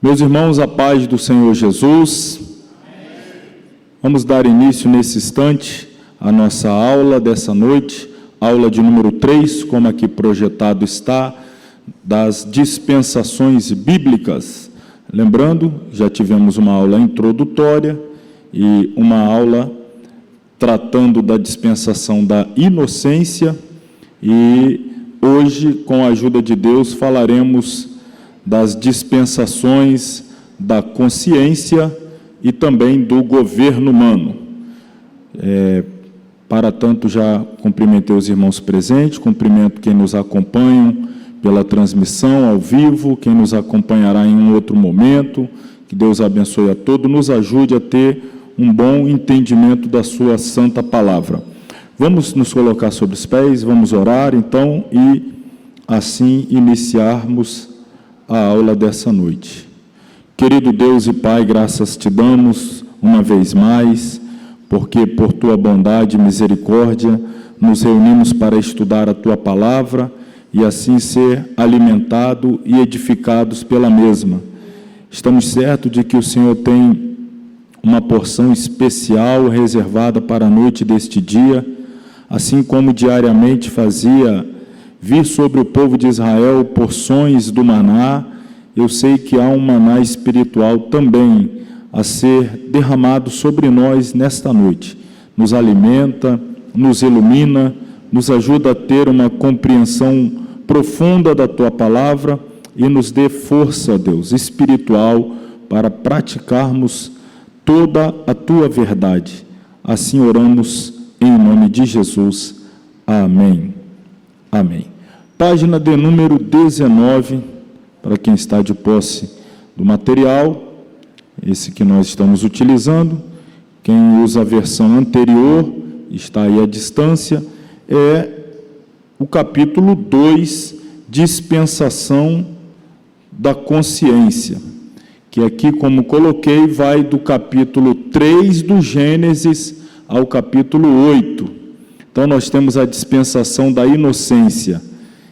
Meus irmãos, a paz do Senhor Jesus. Vamos dar início nesse instante à nossa aula dessa noite, aula de número 3, como aqui projetado está, das dispensações bíblicas. Lembrando, já tivemos uma aula introdutória e uma aula tratando da dispensação da inocência, e hoje, com a ajuda de Deus, falaremos das dispensações da consciência e também do governo humano. Para tanto, já cumprimentei os irmãos presentes, cumprimento quem nos acompanha pela transmissão ao vivo, quem nos acompanhará em um outro momento. Que Deus abençoe a todos, nos ajude a ter um bom entendimento da sua santa palavra. Vamos nos colocar sobre os pés, vamos orar então e assim iniciarmos a aula dessa noite. Querido Deus e Pai, graças te damos uma vez mais, porque por tua bondade e misericórdia nos reunimos para estudar a tua palavra e assim ser alimentados e edificados pela mesma. Estamos certos de que o Senhor tem uma porção especial reservada para a noite deste dia, assim como diariamente fazia vir sobre o povo de Israel porções do maná. Eu sei que há um maná espiritual também a ser derramado sobre nós nesta noite. Nos alimenta, nos ilumina, nos ajuda a ter uma compreensão profunda da tua palavra e nos dê força, Deus, espiritual para praticarmos toda a tua verdade. Assim oramos em nome de Jesus. Amém. Amém. Página de número 19, para quem está de posse do material, esse que nós estamos utilizando. Quem usa a versão anterior, está aí à distância, é o capítulo 2, dispensação da consciência, que aqui, como coloquei, vai do capítulo 3 do Gênesis ao capítulo 8. Então, nós temos a dispensação da inocência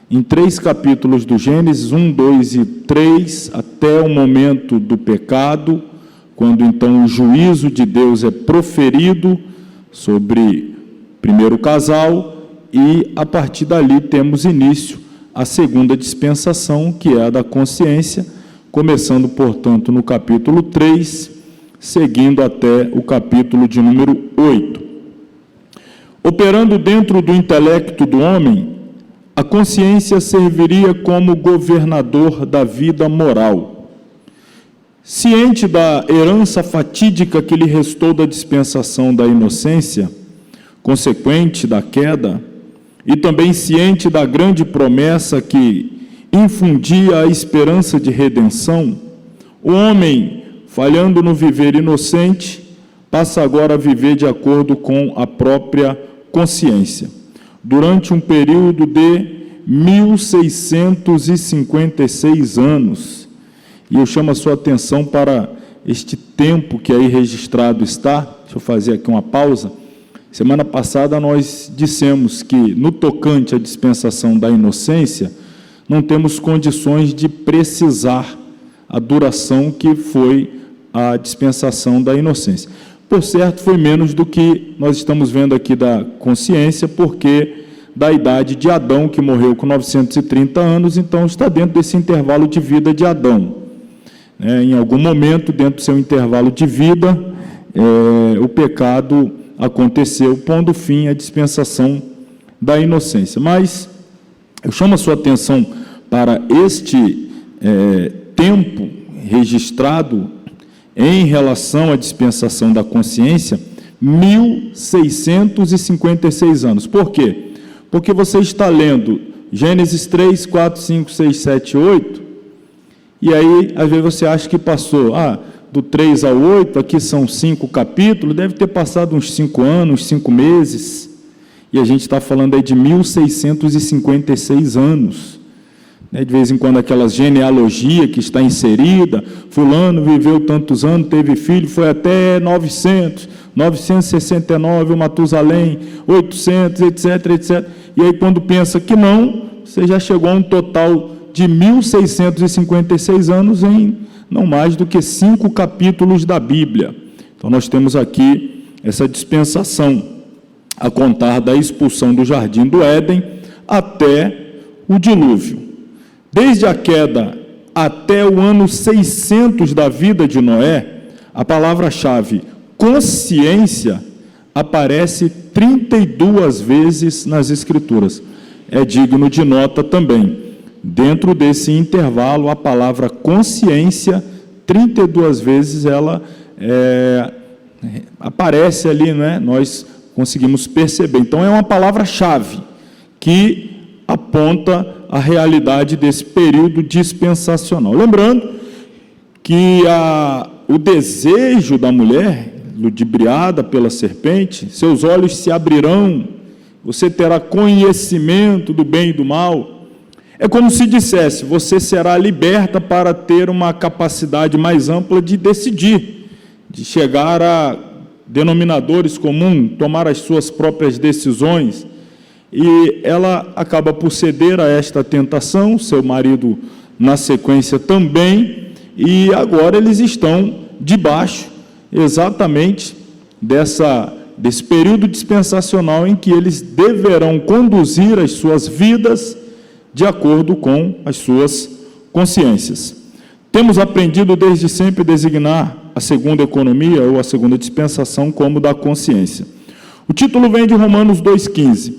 em 3 capítulos do Gênesis, 1, 2 e 3, até o momento do pecado, quando então o juízo de Deus é proferido sobre o primeiro casal, e a partir dali temos início a segunda dispensação, que é a da consciência, começando, portanto, no capítulo 3, seguindo até o capítulo de número 8. Operando dentro do intelecto do homem, a consciência serviria como governador da vida moral. Ciente da herança fatídica que lhe restou da dispensação da inocência, consequente da queda, e também ciente da grande promessa que infundia a esperança de redenção, o homem, falhando no viver inocente, passa agora a viver de acordo com a própria consciência, durante um período de 1656 anos. E eu chamo a sua atenção para este tempo que aí registrado está. Deixa eu fazer aqui uma pausa. Semana passada nós dissemos que, no tocante à dispensação da inocência, não temos condições de precisar a duração que foi a dispensação da inocência. Por certo, foi menos do que nós estamos vendo aqui da consciência, porque da idade de Adão, que morreu com 930 anos, então está dentro desse intervalo de vida de Adão. Em algum momento, dentro do seu intervalo de vida, o pecado aconteceu, pondo fim à dispensação da inocência. Mas eu chamo a sua atenção para este tempo registrado em relação à dispensação da consciência, 1656 anos. Por quê? Porque você está lendo Gênesis 3, 4, 5, 6, 7, 8, e aí, às vezes, você acha que passou, do 3 ao 8, aqui são 5 capítulos, deve ter passado uns 5 anos, 5 meses, e a gente está falando aí de 1656 anos. De vez em quando aquelas genealogia que está inserida, fulano viveu tantos anos, teve filho, foi até 900, 969, o Matusalém, 800, etc, etc. E aí, quando pensa que não, você já chegou a um total de 1656 anos não mais do que 5 capítulos da Bíblia. Então nós temos aqui essa dispensação, a contar da expulsão do jardim do Éden até o dilúvio. Desde a queda até o ano 600 da vida de Noé, a palavra-chave consciência aparece 32 vezes nas Escrituras. É digno de nota também. Dentro desse intervalo, a palavra consciência, 32 vezes ela aparece ali, né? Nós conseguimos perceber. Então, é uma palavra-chave que aponta a realidade desse período dispensacional. Lembrando que o desejo da mulher, ludibriada pela serpente, seus olhos se abrirão, você terá conhecimento do bem e do mal. É como se dissesse, você será liberta para ter uma capacidade mais ampla de decidir, de chegar a denominadores comuns, tomar as suas próprias decisões. E ela acaba por ceder a esta tentação, seu marido na sequência também, e agora eles estão debaixo exatamente desse período dispensacional em que eles deverão conduzir as suas vidas de acordo com as suas consciências. Temos aprendido desde sempre designar a segunda economia ou a segunda dispensação como da consciência. O título vem de Romanos 2,15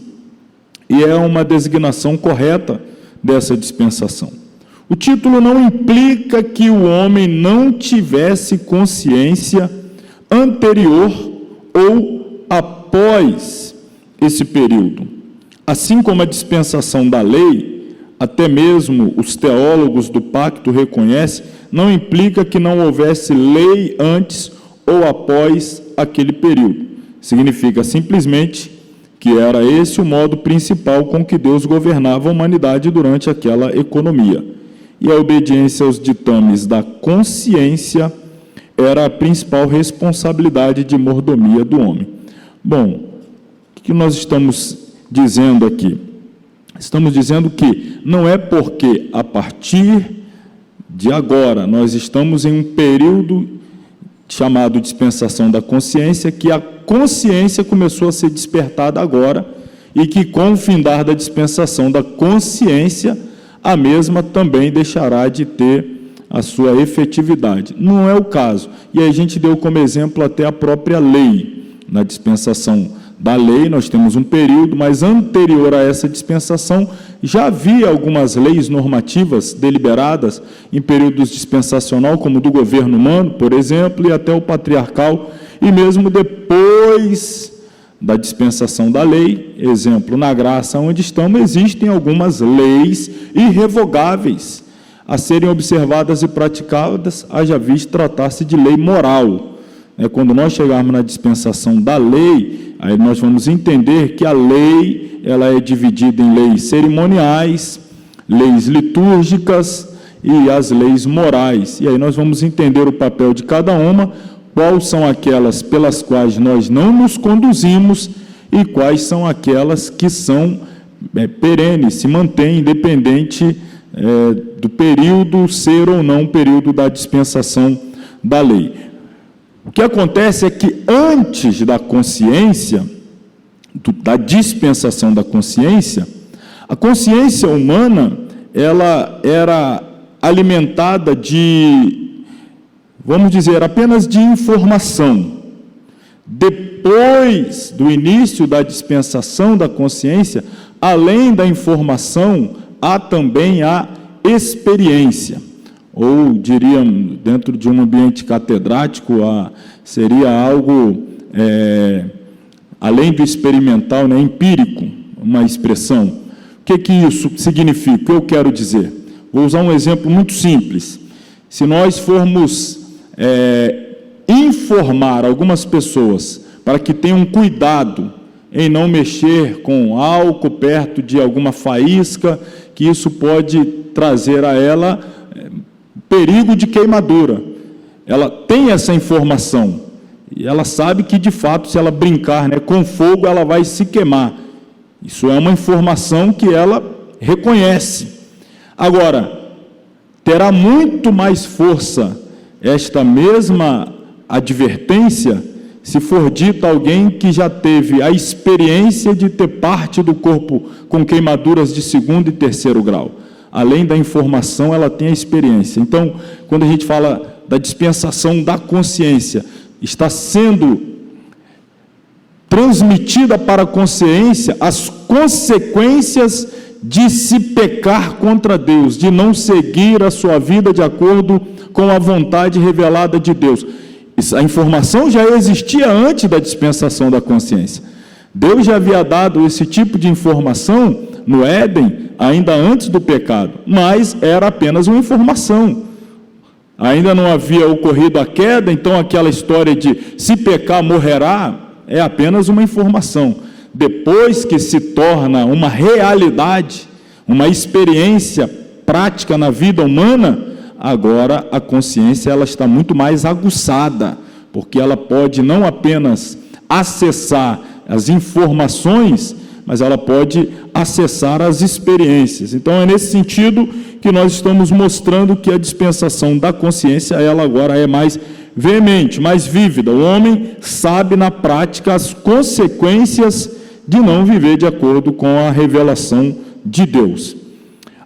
e é uma designação correta dessa dispensação. O título não implica que o homem não tivesse consciência anterior ou após esse período. Assim como a dispensação da lei, até mesmo os teólogos do pacto reconhecem, não implica que não houvesse lei antes ou após aquele período. Significa simplesmente que era esse o modo principal com que Deus governava a humanidade durante aquela economia. E a obediência aos ditames da consciência era a principal responsabilidade de mordomia do homem. Bom, o que nós estamos dizendo aqui? Estamos dizendo que não é porque a partir de agora nós estamos em um período chamado dispensação da consciência, que a consciência começou a ser despertada agora e que com o findar da dispensação da consciência, a mesma também deixará de ter a sua efetividade. Não é o caso. E aí a gente deu como exemplo até a própria lei. Na dispensação da lei, nós temos um período, mas anterior a essa dispensação, já havia algumas leis normativas deliberadas em períodos dispensacional, como do governo humano, por exemplo, e até o patriarcal, e mesmo depois da dispensação da lei, exemplo, na graça onde estamos, existem algumas leis irrevogáveis a serem observadas e praticadas, haja visto tratar-se de lei moral. Quando nós chegarmos na dispensação da lei, aí nós vamos entender que a lei ela é dividida em leis cerimoniais, leis litúrgicas e as leis morais. E aí nós vamos entender o papel de cada uma, quais são aquelas pelas quais nós não nos conduzimos e quais são aquelas que são perenes, se mantêm independente do período ser ou não período da dispensação da lei. O que acontece é que antes da consciência, da dispensação da consciência, a consciência humana, ela era alimentada de, vamos dizer, apenas de informação. Depois do início da dispensação da consciência, além da informação, há também a experiência. Ou, diríamos, dentro de um ambiente catedrático, seria algo, além do experimental, né, empírico, uma expressão. O que isso significa? O que eu quero dizer? Vou usar um exemplo muito simples. Se nós formos informar algumas pessoas para que tenham cuidado em não mexer com álcool perto de alguma faísca, que isso pode trazer a ela perigo de queimadura. Ela tem essa informação e ela sabe que, de fato, se ela brincar, né, com fogo, ela vai se queimar. Isso é uma informação que ela reconhece. Agora, terá muito mais força esta mesma advertência se for dita a alguém que já teve a experiência de ter parte do corpo com queimaduras de 2º e 3º grau. Além da informação, ela tem a experiência. Então, quando a gente fala da dispensação da consciência, está sendo transmitida para a consciência as consequências de se pecar contra Deus, de não seguir a sua vida de acordo com a vontade revelada de Deus. A informação já existia antes da dispensação da consciência. Deus já havia dado esse tipo de informação no Éden, ainda antes do pecado, mas era apenas uma informação. Ainda não havia ocorrido a queda, então aquela história de se pecar morrerá é apenas uma informação. Depois que se torna uma realidade, uma experiência prática na vida humana, agora a consciência ela está muito mais aguçada, porque ela pode não apenas acessar as informações, mas ela pode acessar as experiências. Então é nesse sentido que nós estamos mostrando que a dispensação da consciência, ela agora é mais veemente, mais vívida. O homem sabe na prática as consequências de não viver de acordo com a revelação de Deus.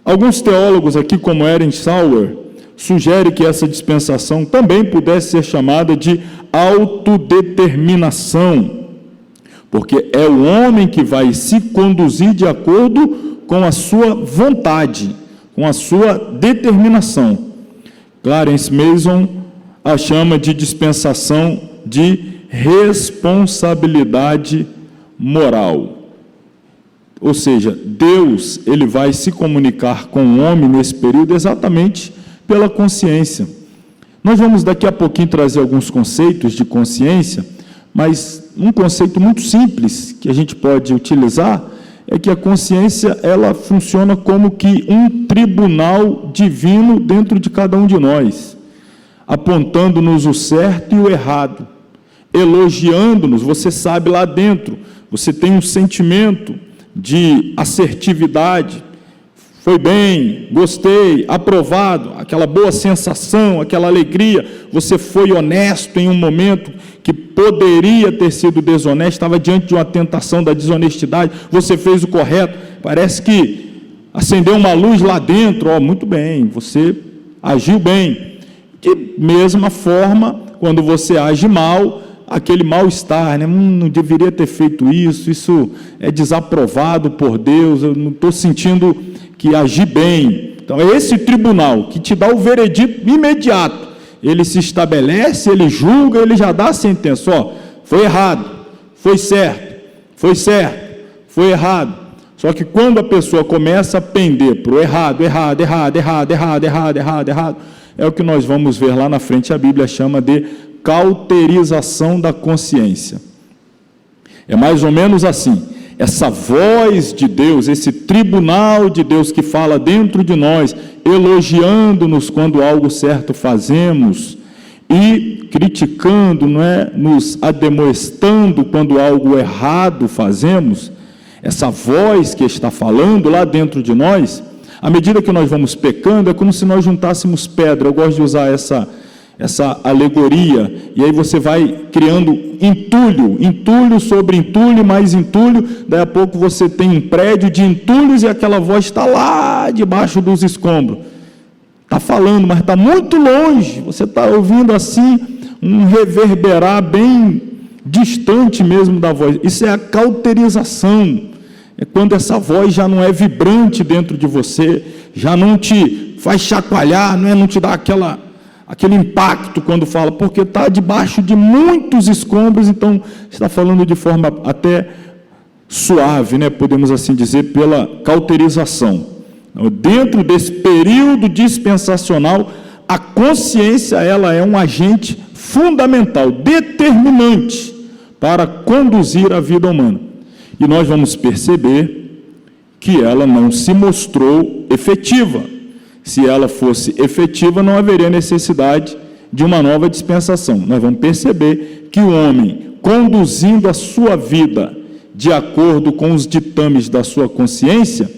Alguns teólogos aqui, como Eren Sauer, sugerem que essa dispensação também pudesse ser chamada de autodeterminação, porque é o homem que vai se conduzir de acordo com a sua vontade, com a sua determinação. Clarence Mason a chama de dispensação de responsabilidade moral. Ou seja, Deus ele vai se comunicar com o homem nesse período exatamente pela consciência. Nós vamos daqui a pouquinho trazer alguns conceitos de consciência, mas um conceito muito simples que a gente pode utilizar é que a consciência ela funciona como que um tribunal divino dentro de cada um de nós, apontando-nos o certo e o errado, elogiando-nos. Você sabe lá dentro, você tem um sentimento de assertividade, foi bem, gostei, aprovado, aquela boa sensação, aquela alegria, você foi honesto em um momento que poderia ter sido desonesto, estava diante de uma tentação da desonestidade, você fez o correto, parece que acendeu uma luz lá dentro, muito bem, você agiu bem. De mesma forma, quando você age mal, aquele mal-estar, né? Não deveria ter feito isso, isso é desaprovado por Deus, eu não estou sentindo que agi bem. Então, é esse tribunal que te dá o veredito imediato. Ele se estabelece, ele julga, ele já dá a sentença. Foi errado, foi certo, foi errado. Só que quando a pessoa começa a pender para o errado, é o que nós vamos ver lá na frente, a Bíblia chama de cauterização da consciência. É mais ou menos assim. Essa voz de Deus, esse tribunal de Deus que fala dentro de nós, elogiando-nos quando algo certo fazemos e criticando, nos ademoestando quando algo errado fazemos, essa voz que está falando lá dentro de nós, à medida que nós vamos pecando, é como se nós juntássemos pedra. Eu gosto de usar essa alegoria, e aí você vai criando entulho sobre entulho, mais entulho, daí a pouco você tem um prédio de entulhos e aquela voz está lá debaixo dos escombros, está falando, mas está muito longe, você está ouvindo assim, um reverberar bem distante mesmo da voz. Isso é a cauterização, é quando essa voz já não é vibrante dentro de você, já não te faz chacoalhar, não te dá aquele impacto quando fala, porque está debaixo de muitos escombros, então está falando de forma até suave, podemos assim dizer, pela cauterização. Dentro desse período dispensacional, a consciência ela é um agente fundamental, determinante para conduzir a vida humana. E nós vamos perceber que ela não se mostrou efetiva. Se ela fosse efetiva, não haveria necessidade de uma nova dispensação. Nós vamos perceber que o homem, conduzindo a sua vida de acordo com os ditames da sua consciência,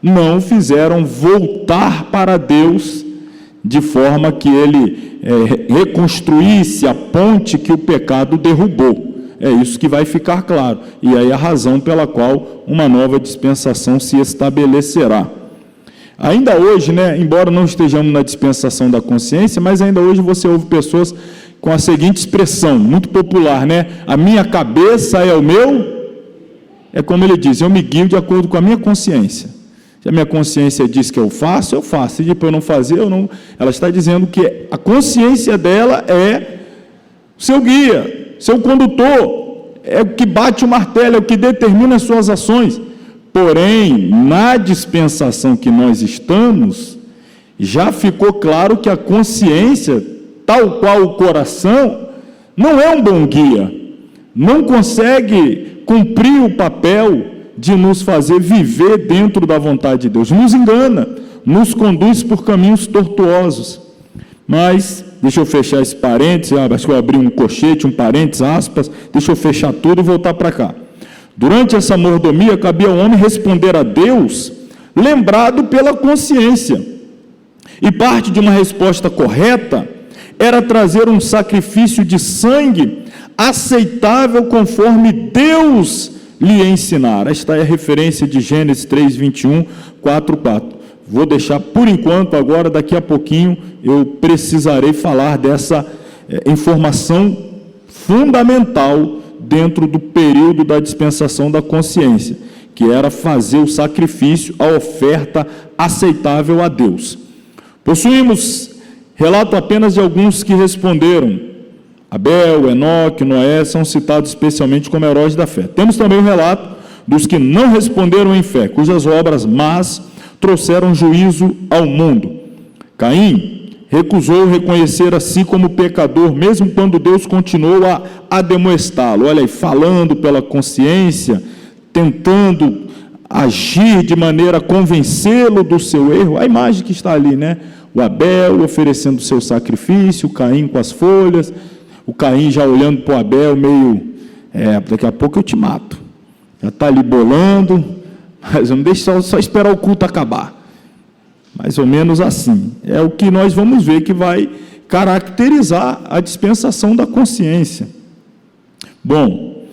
não fizeram voltar para Deus de forma que ele reconstruísse a ponte que o pecado derrubou. É isso que vai ficar claro. E aí a razão pela qual uma nova dispensação se estabelecerá. Ainda hoje, embora não estejamos na dispensação da consciência, mas ainda hoje você ouve pessoas com a seguinte expressão, muito popular, a minha cabeça é o meu... É como ele diz, eu me guio de acordo com a minha consciência. Se a minha consciência diz que eu faço, eu faço. Se depois eu não fazer, eu não... Ela está dizendo que a consciência dela é seu guia, seu condutor, é o que bate o martelo, é o que determina as suas ações. Porém, na dispensação que nós estamos, já ficou claro que a consciência, tal qual o coração, não é um bom guia, não consegue cumprir o papel de nos fazer viver dentro da vontade de Deus, nos engana, nos conduz por caminhos tortuosos. Mas, deixa eu fechar esse parênteses, acho que eu abri um colchete, um parênteses, aspas, deixa eu fechar tudo e voltar para cá. Durante essa mordomia, cabia ao homem responder a Deus, lembrado pela consciência. E parte de uma resposta correta era trazer um sacrifício de sangue aceitável conforme Deus lhe ensinara. Esta é a referência de Gênesis 3, 21, 4. Vou deixar por enquanto, agora daqui a pouquinho eu precisarei falar dessa informação fundamental dentro do período da dispensação da consciência, que era fazer o sacrifício, a oferta aceitável a Deus. Possuímos relato apenas de alguns que responderam. Abel, Enoque, Noé são citados especialmente como heróis da fé. Temos também o relato dos que não responderam em fé, cujas obras más trouxeram juízo ao mundo. Caim recusou reconhecer a si como pecador, mesmo quando Deus continuou a admoestá-lo. Olha aí, falando pela consciência, tentando agir de maneira a convencê-lo do seu erro. A imagem que está ali, o Abel oferecendo o seu sacrifício, o Caim com as folhas, o Caim já olhando para o Abel meio, daqui a pouco eu te mato. Já está ali bolando, mas não deixa só esperar o culto acabar. Mais ou menos assim. É o que nós vamos ver que vai caracterizar a dispensação da consciência. Bom,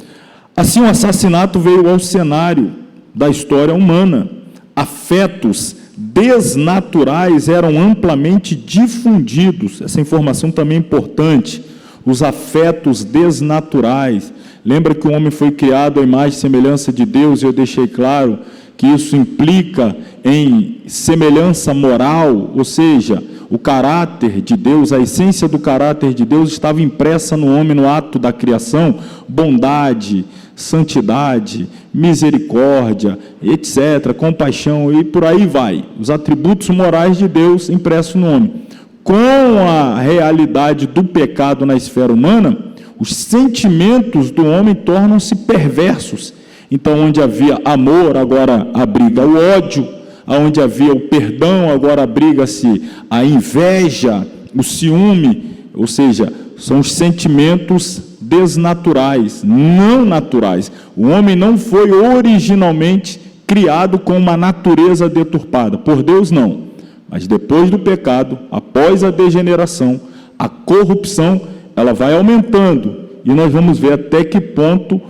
assim o assassinato veio ao cenário da história humana. Afetos desnaturais eram amplamente difundidos. Essa informação também é importante. Os afetos desnaturais. Lembra que o homem foi criado à imagem e semelhança de Deus, e eu deixei claro que isso implica em semelhança moral, ou seja, o caráter de Deus, a essência do caráter de Deus estava impressa no homem no ato da criação, bondade, santidade, misericórdia, etc., compaixão, e por aí vai, os atributos morais de Deus impressos no homem. Com a realidade do pecado na esfera humana, os sentimentos do homem tornam-se perversos. Então, onde havia amor, agora abriga o ódio, onde havia o perdão, agora abriga-se a inveja, o ciúme, ou seja, são os sentimentos desnaturais, não naturais. O homem não foi originalmente criado com uma natureza deturpada, por Deus não, mas depois do pecado, após a degeneração, a corrupção, ela vai aumentando, e nós vamos ver até que ponto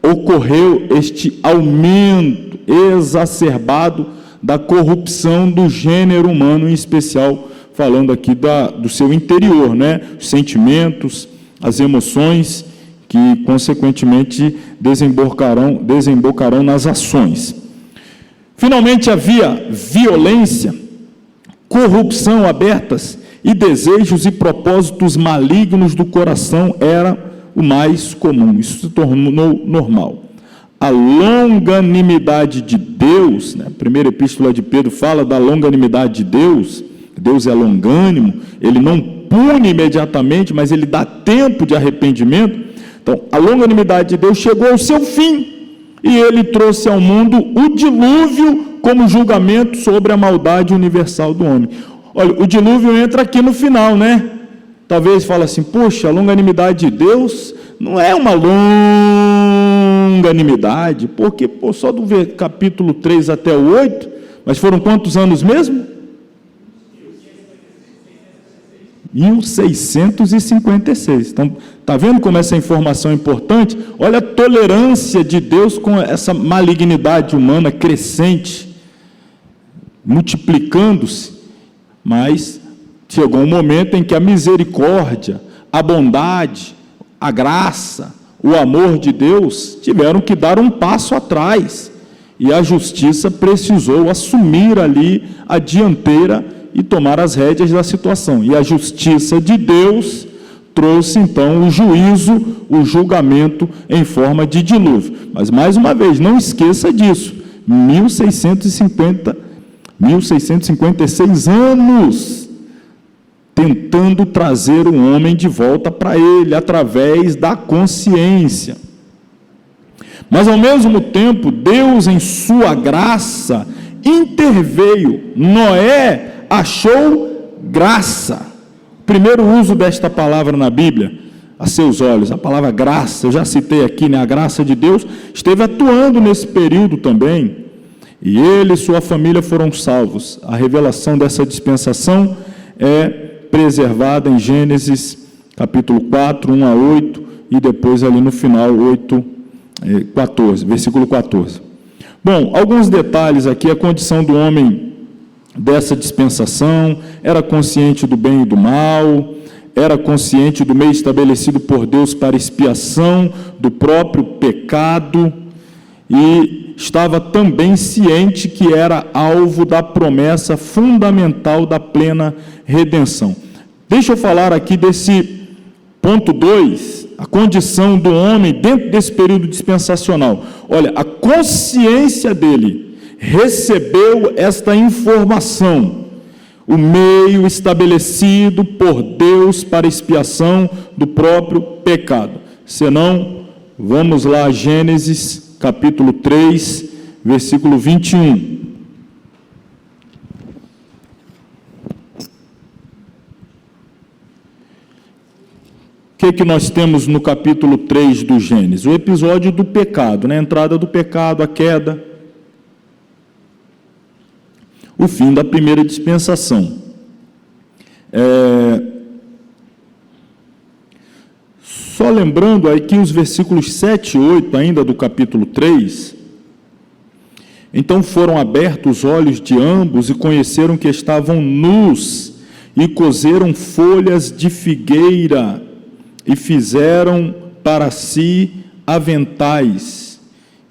ocorreu este aumento exacerbado da corrupção do gênero humano, em especial falando aqui do seu interior, os sentimentos, as emoções, que consequentemente desembocarão nas ações. Finalmente havia violência, corrupção abertas e desejos e propósitos malignos do coração era o mais comum. Isso se tornou normal. A longanimidade de Deus, a primeira epístola de Pedro fala da longanimidade de Deus. Deus é longânimo, ele não pune imediatamente, mas ele dá tempo de arrependimento. Então, a longanimidade de Deus chegou ao seu fim, e ele trouxe ao mundo o dilúvio como julgamento sobre a maldade universal do homem. Olha, o dilúvio entra aqui no final, Talvez fale assim, poxa, a longanimidade de Deus não é uma longanimidade, porque só do capítulo 3 até o 8, mas foram quantos anos mesmo? 1656. Então, está vendo como essa informação é importante? Olha a tolerância de Deus com essa malignidade humana crescente, multiplicando-se, mas chegou um momento em que a misericórdia, a bondade, a graça, o amor de Deus tiveram que dar um passo atrás, e a justiça precisou assumir ali a dianteira e tomar as rédeas da situação. E a justiça de Deus trouxe, então, o juízo, o julgamento em forma de dilúvio. Mas, mais uma vez, não esqueça disso, 1656 anos tentando trazer o homem de volta para ele, através da consciência. Mas, ao mesmo tempo, Deus, em sua graça, interveio. Noé achou graça. O primeiro uso desta palavra na Bíblia, a seus olhos, a palavra graça, eu já citei aqui, né? A graça de Deus esteve atuando nesse período também, e ele e sua família foram salvos. A revelação dessa dispensação é preservada em Gênesis capítulo 4, 1 a 8, e depois ali no final 14, versículo 14. Bom, alguns detalhes aqui. A condição do homem dessa dispensação: era consciente do bem e do mal, era consciente do meio estabelecido por Deus para expiação do próprio pecado, e estava também ciente que era alvo da promessa fundamental da plena redenção. Deixa eu falar aqui desse ponto 2, a condição do homem dentro desse período dispensacional. Olha, a consciência dele recebeu esta informação, o meio estabelecido por Deus para expiação do próprio pecado. Senão, vamos lá, Gênesis capítulo 3, versículo 21. O que nós temos no capítulo 3 do Gênesis? O episódio do pecado, né? A entrada do pecado, a queda, o fim da primeira dispensação. Só lembrando aí que os versículos 7 e 8, ainda do capítulo 3, então foram abertos os olhos de ambos e conheceram que estavam nus, e coseram folhas de figueira, e fizeram para si aventais,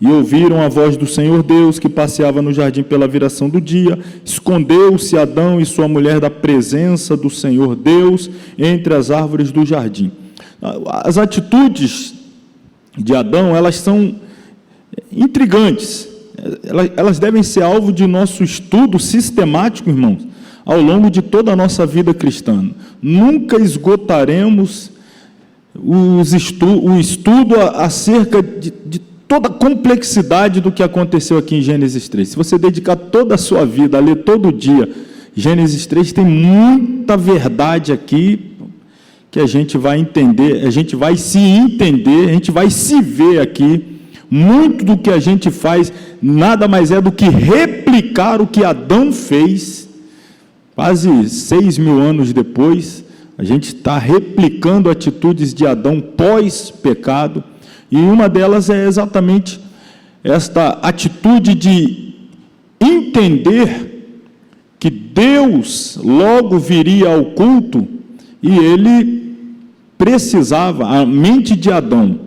e ouviram a voz do Senhor Deus, que passeava no jardim pela viração do dia. Escondeu-se Adão e sua mulher da presença do Senhor Deus entre as árvores do jardim. As atitudes de Adão, elas são intrigantes, elas devem ser alvo de nosso estudo sistemático, irmãos, ao longo de toda a nossa vida cristã. Nunca esgotaremos o estudo acerca de toda a complexidade do que aconteceu aqui em Gênesis 3. Se você dedicar toda a sua vida a ler todo dia Gênesis 3, tem muita verdade aqui que a gente vai entender, a gente vai se entender, a gente vai se ver aqui. Muito do que a gente faz nada mais é do que replicar o que Adão fez, quase 6.000 anos depois. A gente está replicando atitudes de Adão pós-pecado, e uma delas é exatamente esta atitude de entender que Deus logo viria ao culto, e ele precisava, a mente de Adão: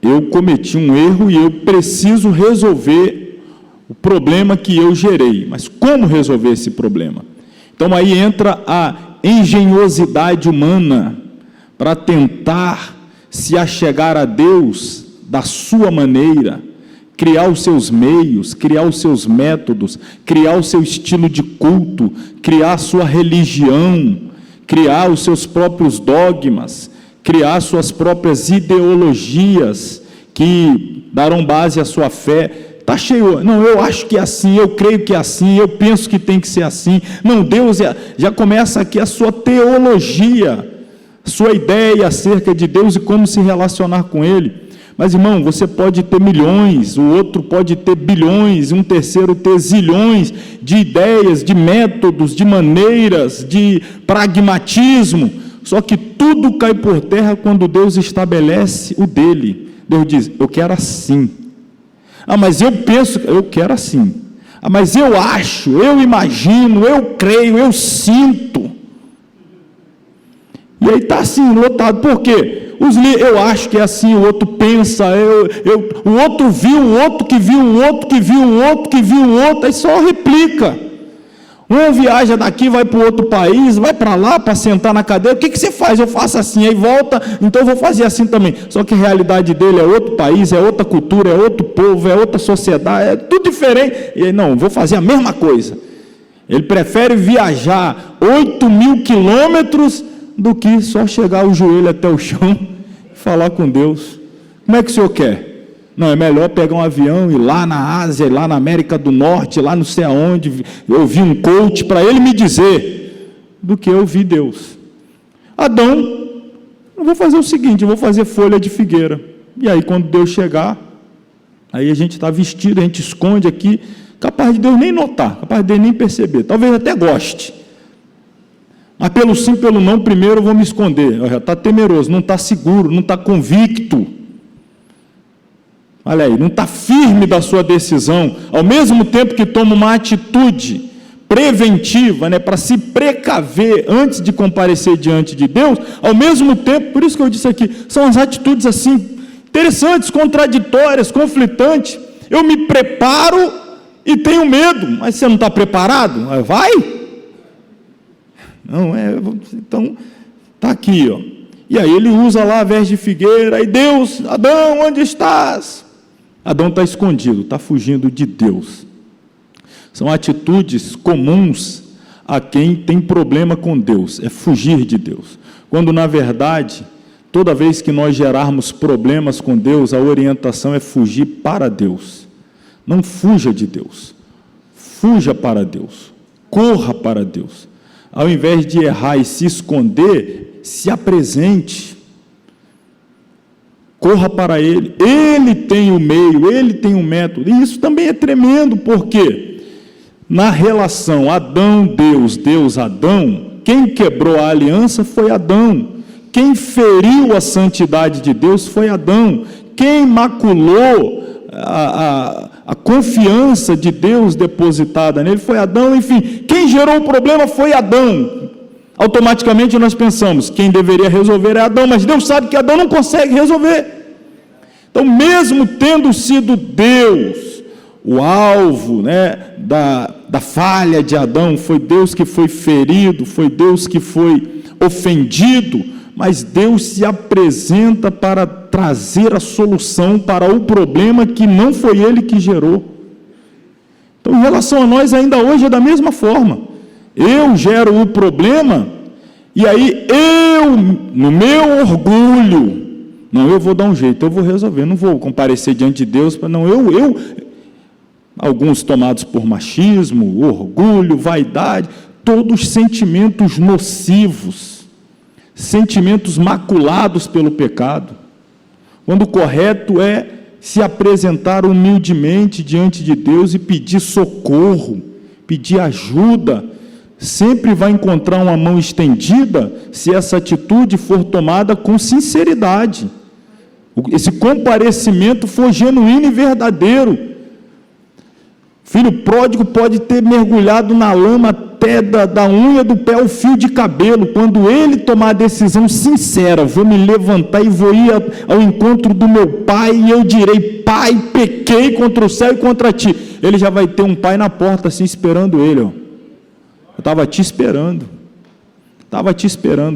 eu cometi um erro e eu preciso resolver o problema que eu gerei. Mas como resolver esse problema? Então aí entra a engenhosidade humana para tentar se achegar a Deus da sua maneira, criar os seus meios, criar os seus métodos, criar o seu estilo de culto, criar a sua religião, criar os seus próprios dogmas, criar suas próprias ideologias que darão base à sua fé. Está cheio, não, eu acho que é assim, eu creio que é assim, eu penso que tem que ser assim. Não, Deus, já começa aqui a sua teologia, sua ideia acerca de Deus e como se relacionar com Ele. Mas, irmão, você pode ter milhões, o outro pode ter bilhões, um terceiro ter zilhões de ideias, de métodos, de maneiras, de pragmatismo. Só que tudo cai por terra quando Deus estabelece o dele. Deus diz, eu quero assim. Ah, mas eu penso, eu quero assim. Ah, mas eu acho, eu imagino, eu creio, eu sinto. E aí está assim, lotado. Por quê? Eu acho que é assim, o outro pensa, o outro viu, o outro que viu, o outro que viu, o outro que viu, o outro, aí só replica. Um viaja daqui, vai para o outro país, vai para lá para sentar na cadeira, o que você faz? Eu faço assim, aí volta, então eu vou fazer assim também. Só que a realidade dele é outro país, é outra cultura, é outro povo, é outra sociedade, é tudo diferente. E aí, não, vou fazer a mesma coisa. Ele prefere viajar 8.000 quilômetros do que só chegar o joelho até o chão e falar com Deus. Como é que o senhor quer? Não, é melhor pegar um avião e ir lá na Ásia, ir lá na América do Norte, lá não sei aonde, ouvir um coach para ele me dizer, do que ouvir Deus. Adão, eu vou fazer o seguinte, eu vou fazer folha de figueira. E aí quando Deus chegar, aí a gente está vestido, a gente esconde aqui, capaz de Deus nem notar, capaz de Deus nem perceber, talvez até goste. Mas pelo sim, pelo não, primeiro eu vou me esconder. Está temeroso, não está seguro, não está convicto. Olha aí, não está firme da sua decisão. Ao mesmo tempo que toma uma atitude preventiva, né, para se precaver antes de comparecer diante de Deus, ao mesmo tempo, por isso que eu disse aqui, são as atitudes assim, interessantes, contraditórias, conflitantes. Eu me preparo e tenho medo, mas você não está preparado? Vai! Não, então, está aqui, ó. E aí ele usa lá a vez de figueira, e Deus, Adão, onde estás? Adão está escondido, está fugindo de Deus. São atitudes comuns a quem tem problema com Deus, é fugir de Deus. Quando, na verdade, toda vez que nós gerarmos problemas com Deus, a orientação é fugir para Deus. Não fuja de Deus, fuja para Deus, corra para Deus. Ao invés de errar e se esconder, se apresente, corra para Ele. Ele tem o meio, Ele tem o método, e isso também é tremendo, porque na relação Adão-Deus, Deus-Adão, quem quebrou a aliança foi Adão, quem feriu a santidade de Deus foi Adão, quem maculou a confiança de Deus depositada nele foi Adão. Enfim, quem gerou o problema foi Adão. Automaticamente nós pensamos, quem deveria resolver é Adão, mas Deus sabe que Adão não consegue resolver. Então, mesmo tendo sido Deus o alvo, né, da falha de Adão, foi Deus que foi ferido, foi Deus que foi ofendido, mas Deus se apresenta para trazer a solução para o problema que não foi Ele que gerou. Então, em relação a nós, ainda hoje é da mesma forma. Eu gero o problema, e aí eu, no meu orgulho, não, eu vou dar um jeito, eu vou resolver, não vou comparecer diante de Deus, não, alguns tomados por machismo, orgulho, vaidade, todos sentimentos nocivos, sentimentos maculados pelo pecado, quando o correto é se apresentar humildemente diante de Deus e pedir socorro, pedir ajuda. Sempre vai encontrar uma mão estendida se essa atitude for tomada com sinceridade, esse comparecimento for genuíno e verdadeiro. Filho pródigo pode ter mergulhado na lama até da unha do pé ao fio de cabelo. Quando ele tomar a decisão sincera, vou me levantar e vou ir ao encontro do meu pai, e eu direi, pai, pequei contra o céu e contra ti. Ele já vai ter um pai na porta assim esperando ele, ó. Eu estava te esperando,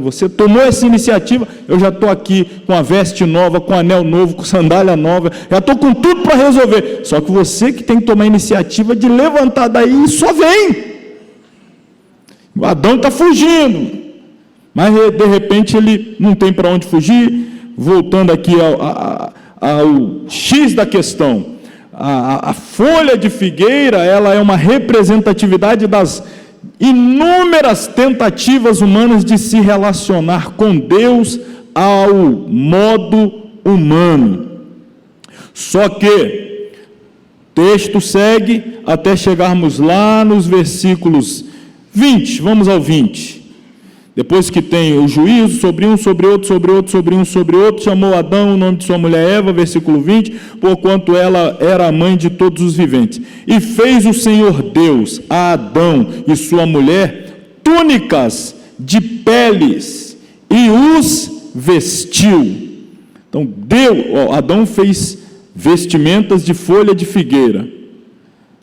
você tomou essa iniciativa, eu já estou aqui com a veste nova, com anel novo, com sandália nova, já estou com tudo para resolver, só que você que tem que tomar a iniciativa de levantar daí e só vem. O Adão está fugindo, mas de repente ele não tem para onde fugir. Voltando aqui ao X da questão, a folha de figueira, ela é uma representatividade das inúmeras tentativas humanas de se relacionar com Deus ao modo humano. Só que o texto segue até chegarmos lá nos versículos 20, vamos ao 20. Depois que tem o juízo sobre um, sobre outro, sobre outro, sobre um, sobre outro, chamou Adão, o nome de sua mulher Eva, versículo 20, porquanto ela era a mãe de todos os viventes. E fez o Senhor Deus a Adão e sua mulher túnicas de peles e os vestiu. Então, Adão fez vestimentas de folha de figueira,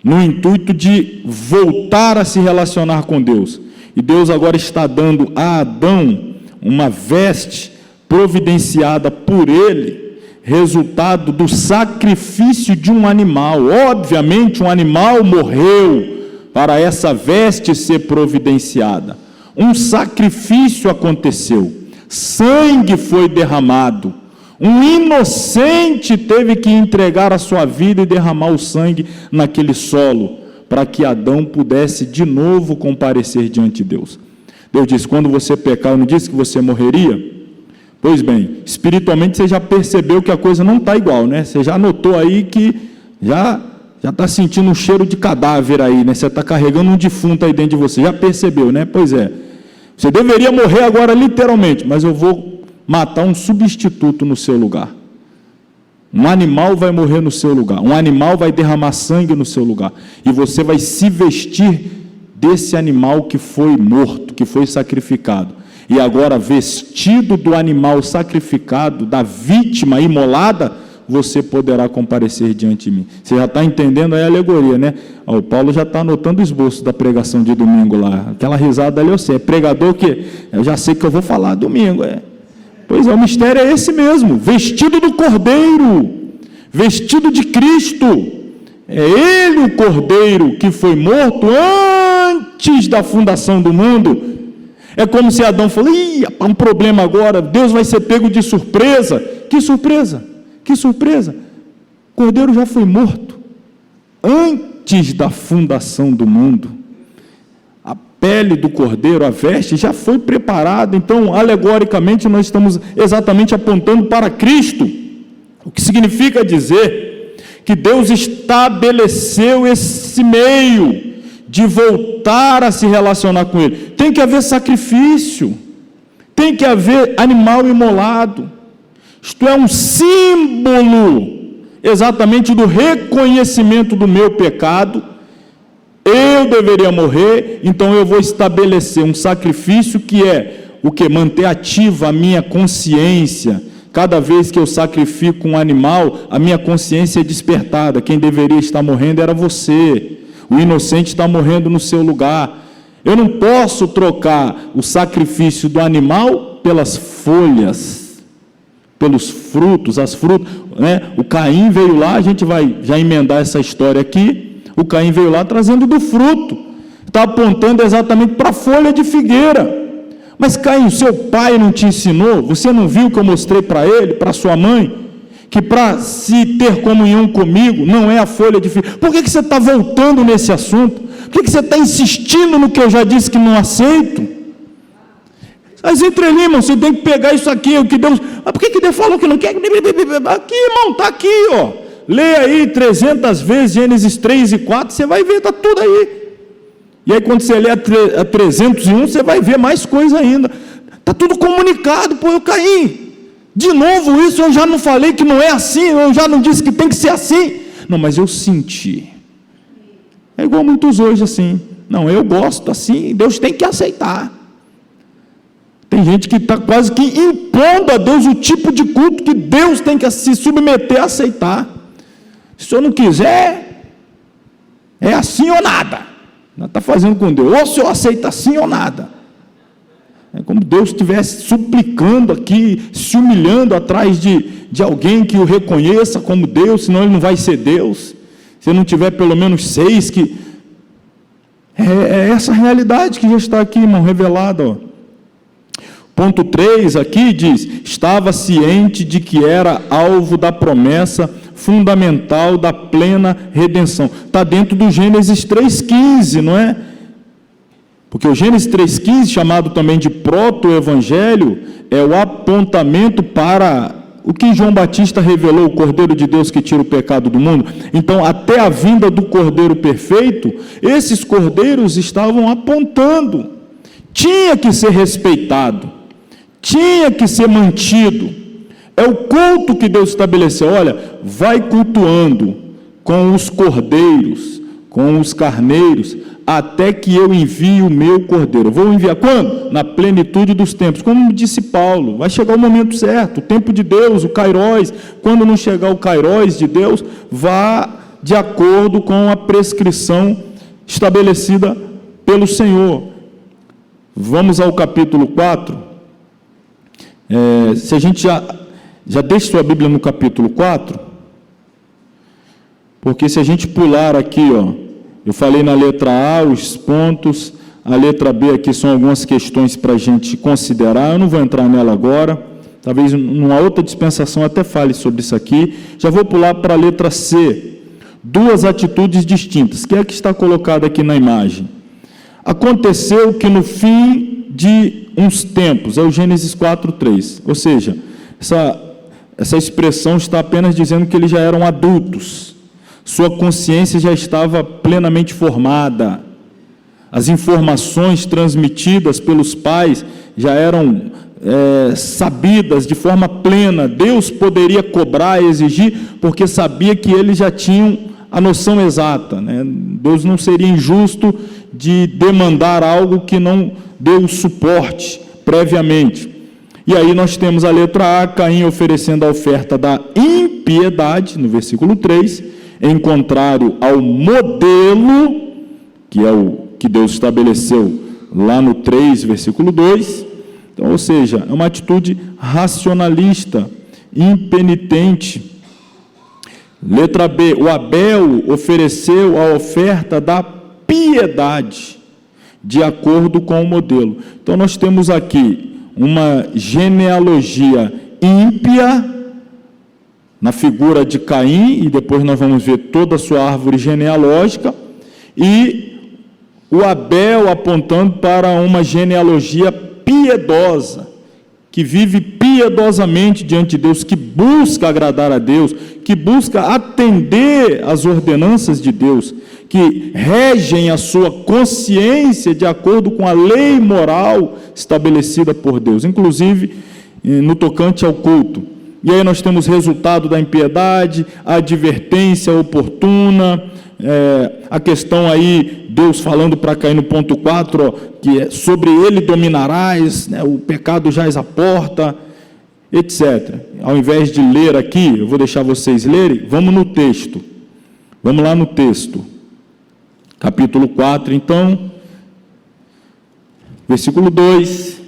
no intuito de voltar a se relacionar com Deus. E Deus agora está dando a Adão uma veste providenciada por ele, resultado do sacrifício de um animal. Obviamente, um animal morreu para essa veste ser providenciada. Um sacrifício aconteceu, sangue foi derramado. Um inocente teve que entregar a sua vida e derramar o sangue naquele solo, para que Adão pudesse de novo comparecer diante de Deus. Deus disse, quando você pecar, eu não disse que você morreria? Pois bem, espiritualmente você já percebeu que a coisa não está igual, né? Você já notou aí que já está sentindo um cheiro de cadáver aí, né? Você está carregando um defunto aí dentro de você, já percebeu, né? Pois é, você deveria morrer agora literalmente, mas eu vou matar um substituto no seu lugar. Um animal vai morrer no seu lugar, um animal vai derramar sangue no seu lugar, e você vai se vestir desse animal que foi morto, que foi sacrificado, e agora vestido do animal sacrificado, da vítima imolada, você poderá comparecer diante de mim. Você já está entendendo aí a alegoria, né? O Paulo já está anotando o esboço da pregação de domingo lá, aquela risada ali eu sei, é pregador que, eu já sei que eu vou falar domingo, Pois é, o mistério é esse mesmo, vestido do Cordeiro, vestido de Cristo. É Ele o Cordeiro que foi morto antes da fundação do mundo. É como se Adão falou, há um problema agora, Deus vai ser pego de surpresa. Que surpresa? Que surpresa? O Cordeiro já foi morto antes da fundação do mundo. A pele do Cordeiro, a veste, já foi preparada. Então, alegoricamente, nós estamos exatamente apontando para Cristo, o que significa dizer que Deus estabeleceu esse meio de voltar a se relacionar com Ele. Tem que haver sacrifício, tem que haver animal imolado. Isto é um símbolo exatamente do reconhecimento do meu pecado. Eu deveria morrer, então eu vou estabelecer um sacrifício que é o que? Manter ativa a minha consciência. Cada vez que eu sacrifico um animal, a minha consciência é despertada. Quem deveria estar morrendo era você. O inocente está morrendo no seu lugar. Eu não posso trocar o sacrifício do animal pelas folhas, pelos frutos, as frutas, né? O Caim veio lá, a gente vai já emendar essa história aqui. O Caim veio lá trazendo do fruto, está apontando exatamente para a folha de figueira. Mas Caim, seu pai não te ensinou? Você não viu que eu mostrei para ele, para sua mãe, que para se ter comunhão comigo, não é a folha de figueira? Por que você está voltando nesse assunto? Por que você está insistindo no que eu já disse que não aceito? As entrelinhas, você tem que pegar isso aqui, o que Deus... Por que Deus falou que não quer? Aqui, irmão, está aqui, ó. Lê aí 300 vezes Gênesis 3 e 4, você vai ver, está tudo aí. E aí quando você lê a 301, você vai ver mais coisa ainda. Está tudo comunicado, eu caí. De novo isso, eu já não falei que não é assim, eu já não disse que tem que ser assim. Não, mas eu senti. É igual muitos hoje assim. Não, eu gosto assim, Deus tem que aceitar. Tem gente que está quase que impondo a Deus o tipo de culto que Deus tem que se submeter a aceitar. Se o senhor não quiser, é assim ou nada. Não está fazendo com Deus. Ou o senhor aceita assim ou nada. É como Deus estivesse suplicando aqui, se humilhando atrás de alguém que o reconheça como Deus, senão ele não vai ser Deus. Se não tiver pelo menos 6 que... É essa realidade que já está aqui, irmão, revelada, ó. Ponto 3 aqui diz, estava ciente de que era alvo da promessa fundamental da plena redenção. Está dentro do Gênesis 3,15, não é? Porque o Gênesis 3,15, chamado também de proto-evangelho, é o apontamento para o que João Batista revelou, o Cordeiro de Deus que tira o pecado do mundo. Então, até a vinda do Cordeiro perfeito, esses cordeiros estavam apontando tinha que ser respeitado, tinha que ser mantido. É o culto que Deus estabeleceu. Olha, vai cultuando com os cordeiros, com os carneiros, até que eu envie o meu cordeiro. Vou enviar quando? Na plenitude dos tempos. Como disse Paulo, vai chegar o momento certo, o tempo de Deus, o Kairos. Quando não chegar o Kairos de Deus, vá de acordo com a prescrição estabelecida pelo Senhor. Vamos ao capítulo 4. Se a gente já deixa sua Bíblia no capítulo 4, porque se a gente pular aqui, eu falei na letra A os pontos, a letra B aqui são algumas questões para a gente considerar, eu não vou entrar nela agora, talvez numa outra dispensação até fale sobre isso aqui. Já vou pular para a letra C, duas atitudes distintas, que é a que está colocada aqui na imagem. Aconteceu que no fim de uns tempos, é o Gênesis 4:3, ou seja, essa expressão está apenas dizendo que eles já eram adultos, sua consciência já estava plenamente formada, as informações transmitidas pelos pais já eram sabidas de forma plena. Deus poderia cobrar, exigir, porque sabia que eles já tinham a noção exata, né? Deus não seria injusto de demandar algo que não deu suporte previamente. E aí nós temos a letra A, Caim oferecendo a oferta da impiedade, no versículo 3, em contrário ao modelo, que é o que Deus estabeleceu lá no 3, versículo 2. Então, ou seja, é uma atitude racionalista, impenitente. Letra B, o Abel ofereceu a oferta da piedade, de acordo com o modelo. Então, nós temos aqui uma genealogia ímpia, na figura de Caim, e depois nós vamos ver toda a sua árvore genealógica, e o Abel apontando para uma genealogia piedosa, que vive piedosamente diante de Deus, que busca agradar a Deus, que busca atender às ordenanças de Deus, que regem a sua consciência de acordo com a lei moral estabelecida por Deus, inclusive no tocante ao culto. E aí nós temos resultado da impiedade, a advertência oportuna, a questão aí, Deus falando para Caim no ponto 4, que é sobre ele dominarás, né, o pecado jaz à porta, etc. Ao invés de ler aqui, eu vou deixar vocês lerem, vamos no texto. Vamos lá no texto. Capítulo 4, então, versículo 2.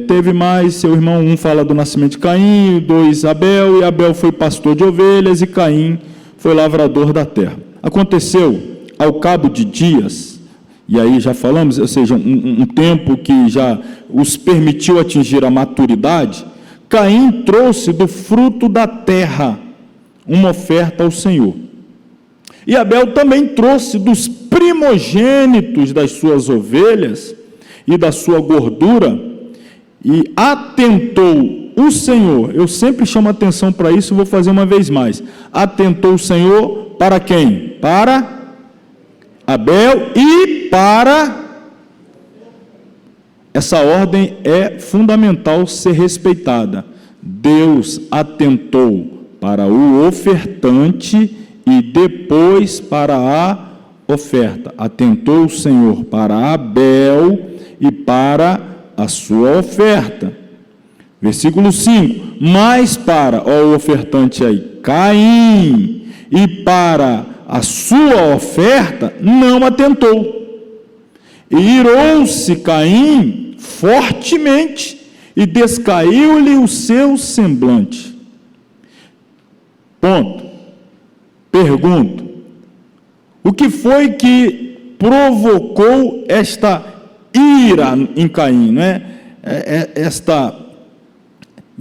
Teve mais, seu irmão, 1 fala do nascimento de Caim, 2 Abel, e Abel foi pastor de ovelhas, e Caim foi lavrador da terra. Aconteceu, ao cabo de dias, e aí já falamos, ou seja, um tempo que já os permitiu atingir a maturidade, Caim trouxe do fruto da terra uma oferta ao Senhor. E Abel também trouxe dos primogênitos das suas ovelhas e da sua gordura, e atentou o Senhor, eu sempre chamo atenção para isso, vou fazer uma vez mais, atentou o Senhor para quem? Para Abel e para... Essa ordem é fundamental ser respeitada. Deus atentou para o ofertante e depois para a oferta. Atentou o Senhor para Abel e para a sua oferta. Versículo 5, mas para o ofertante aí, Caim, e para a sua oferta, não atentou. E irou-se Caim fortemente, e descaiu-lhe o seu semblante. Ponto. Pergunto, o que foi que provocou esta ira em Caim, não é?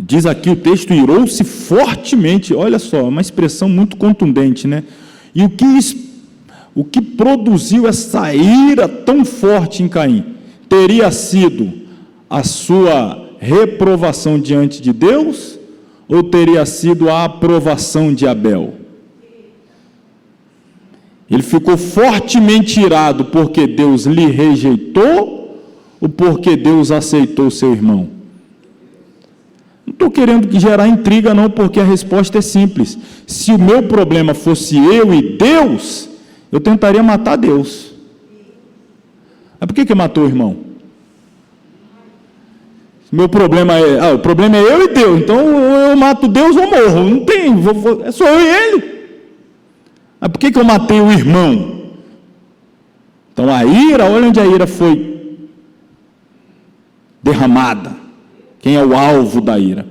Diz aqui o texto, irou-se fortemente, olha só, uma expressão muito contundente, né? E o que produziu essa ira tão forte em Caim? Teria sido a sua reprovação diante de Deus, ou teria sido a aprovação de Abel? Ele ficou fortemente irado porque Deus lhe rejeitou ou porque Deus aceitou seu irmão? Não estou querendo gerar intriga não, porque a resposta é simples. Se o meu problema fosse eu e Deus, eu tentaria matar Deus. Mas por que matou o irmão? Meu problema é, o problema é eu e Deus, então eu mato Deus ou morro, não tem, é só eu e ele. Mas por que eu matei o irmão? Então a ira, olha onde a ira foi derramada. Quem é o alvo da ira?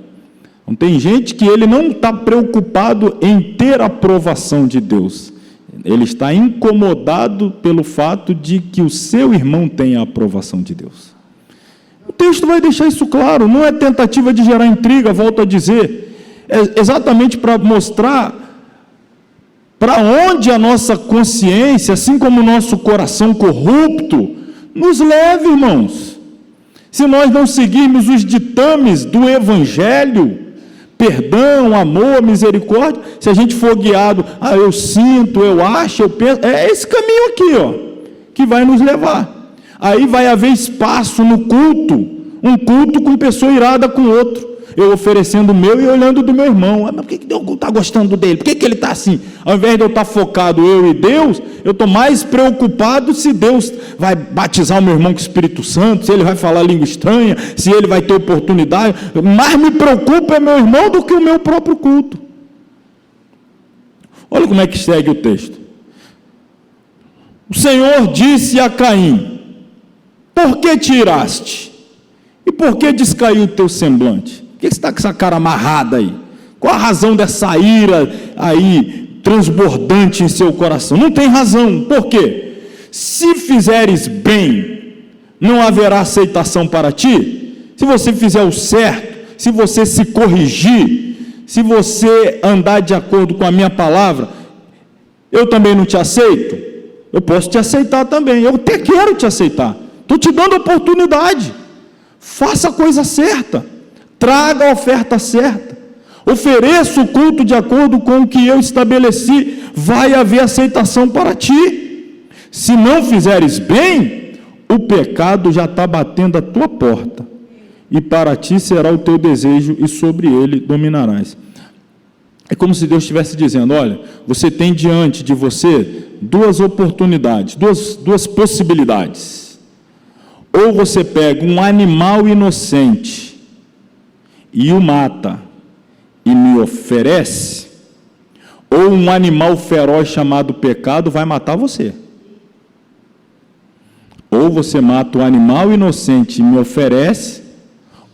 Então tem gente que ele não está preocupado em ter a aprovação de Deus. Ele está incomodado pelo fato de que o seu irmão tenha a aprovação de Deus. O texto vai deixar isso claro, não é tentativa de gerar intriga, volto a dizer, é exatamente para mostrar para onde a nossa consciência, assim como o nosso coração corrupto, nos leva, irmãos. Se nós não seguirmos os ditames do Evangelho, perdão, amor, misericórdia, se a gente for guiado, eu sinto, eu acho, eu penso, é esse caminho aqui, que vai nos levar. Aí vai haver espaço no culto, um culto com pessoa irada com outro, eu oferecendo o meu e olhando do meu irmão. Mas por que Deus está gostando dele? Por que ele está assim? Ao invés de eu estar focado eu e Deus, eu estou mais preocupado se Deus vai batizar o meu irmão com o Espírito Santo, se ele vai falar língua estranha, se ele vai ter oportunidade. Mais me preocupa é meu irmão do que o meu próprio culto. Olha como é que segue o texto. O Senhor disse a Caim: por que te iraste? E por que descaiu o teu semblante? Por que você está com essa cara amarrada aí? Qual a razão dessa ira aí, transbordante em seu coração? Não tem razão. Por quê? Se fizeres bem, não haverá aceitação para ti? Se você fizer o certo, se você se corrigir, se você andar de acordo com a minha palavra, eu também não te aceito? Eu posso te aceitar também, eu até quero te aceitar. Estou te dando oportunidade. Faça a coisa certa, traga a oferta certa, ofereça o culto de acordo com o que eu estabeleci, vai haver aceitação para ti. Se não fizeres bem, o pecado já está batendo a tua porta, e para ti será o teu desejo, e sobre ele dominarás. É como se Deus estivesse dizendo: olha, você tem diante de você duas oportunidades, duas possibilidades. Ou você pega um animal inocente e o mata e me oferece, ou um animal feroz chamado pecado vai matar você. Ou você mata o animal inocente e me oferece,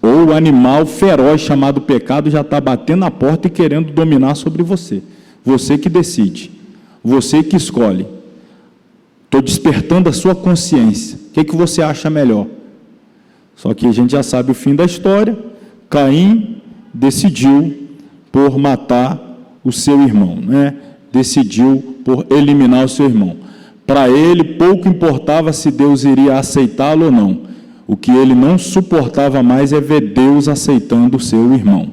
ou o animal feroz chamado pecado já está batendo na porta e querendo dominar sobre você. Você que decide, você que escolhe. Estou despertando a sua consciência. O que você acha melhor? Só que a gente já sabe o fim da história. Caim decidiu por matar o seu irmão, né? Decidiu por eliminar o seu irmão. Para ele, pouco importava se Deus iria aceitá-lo ou não. O que ele não suportava mais é ver Deus aceitando o seu irmão.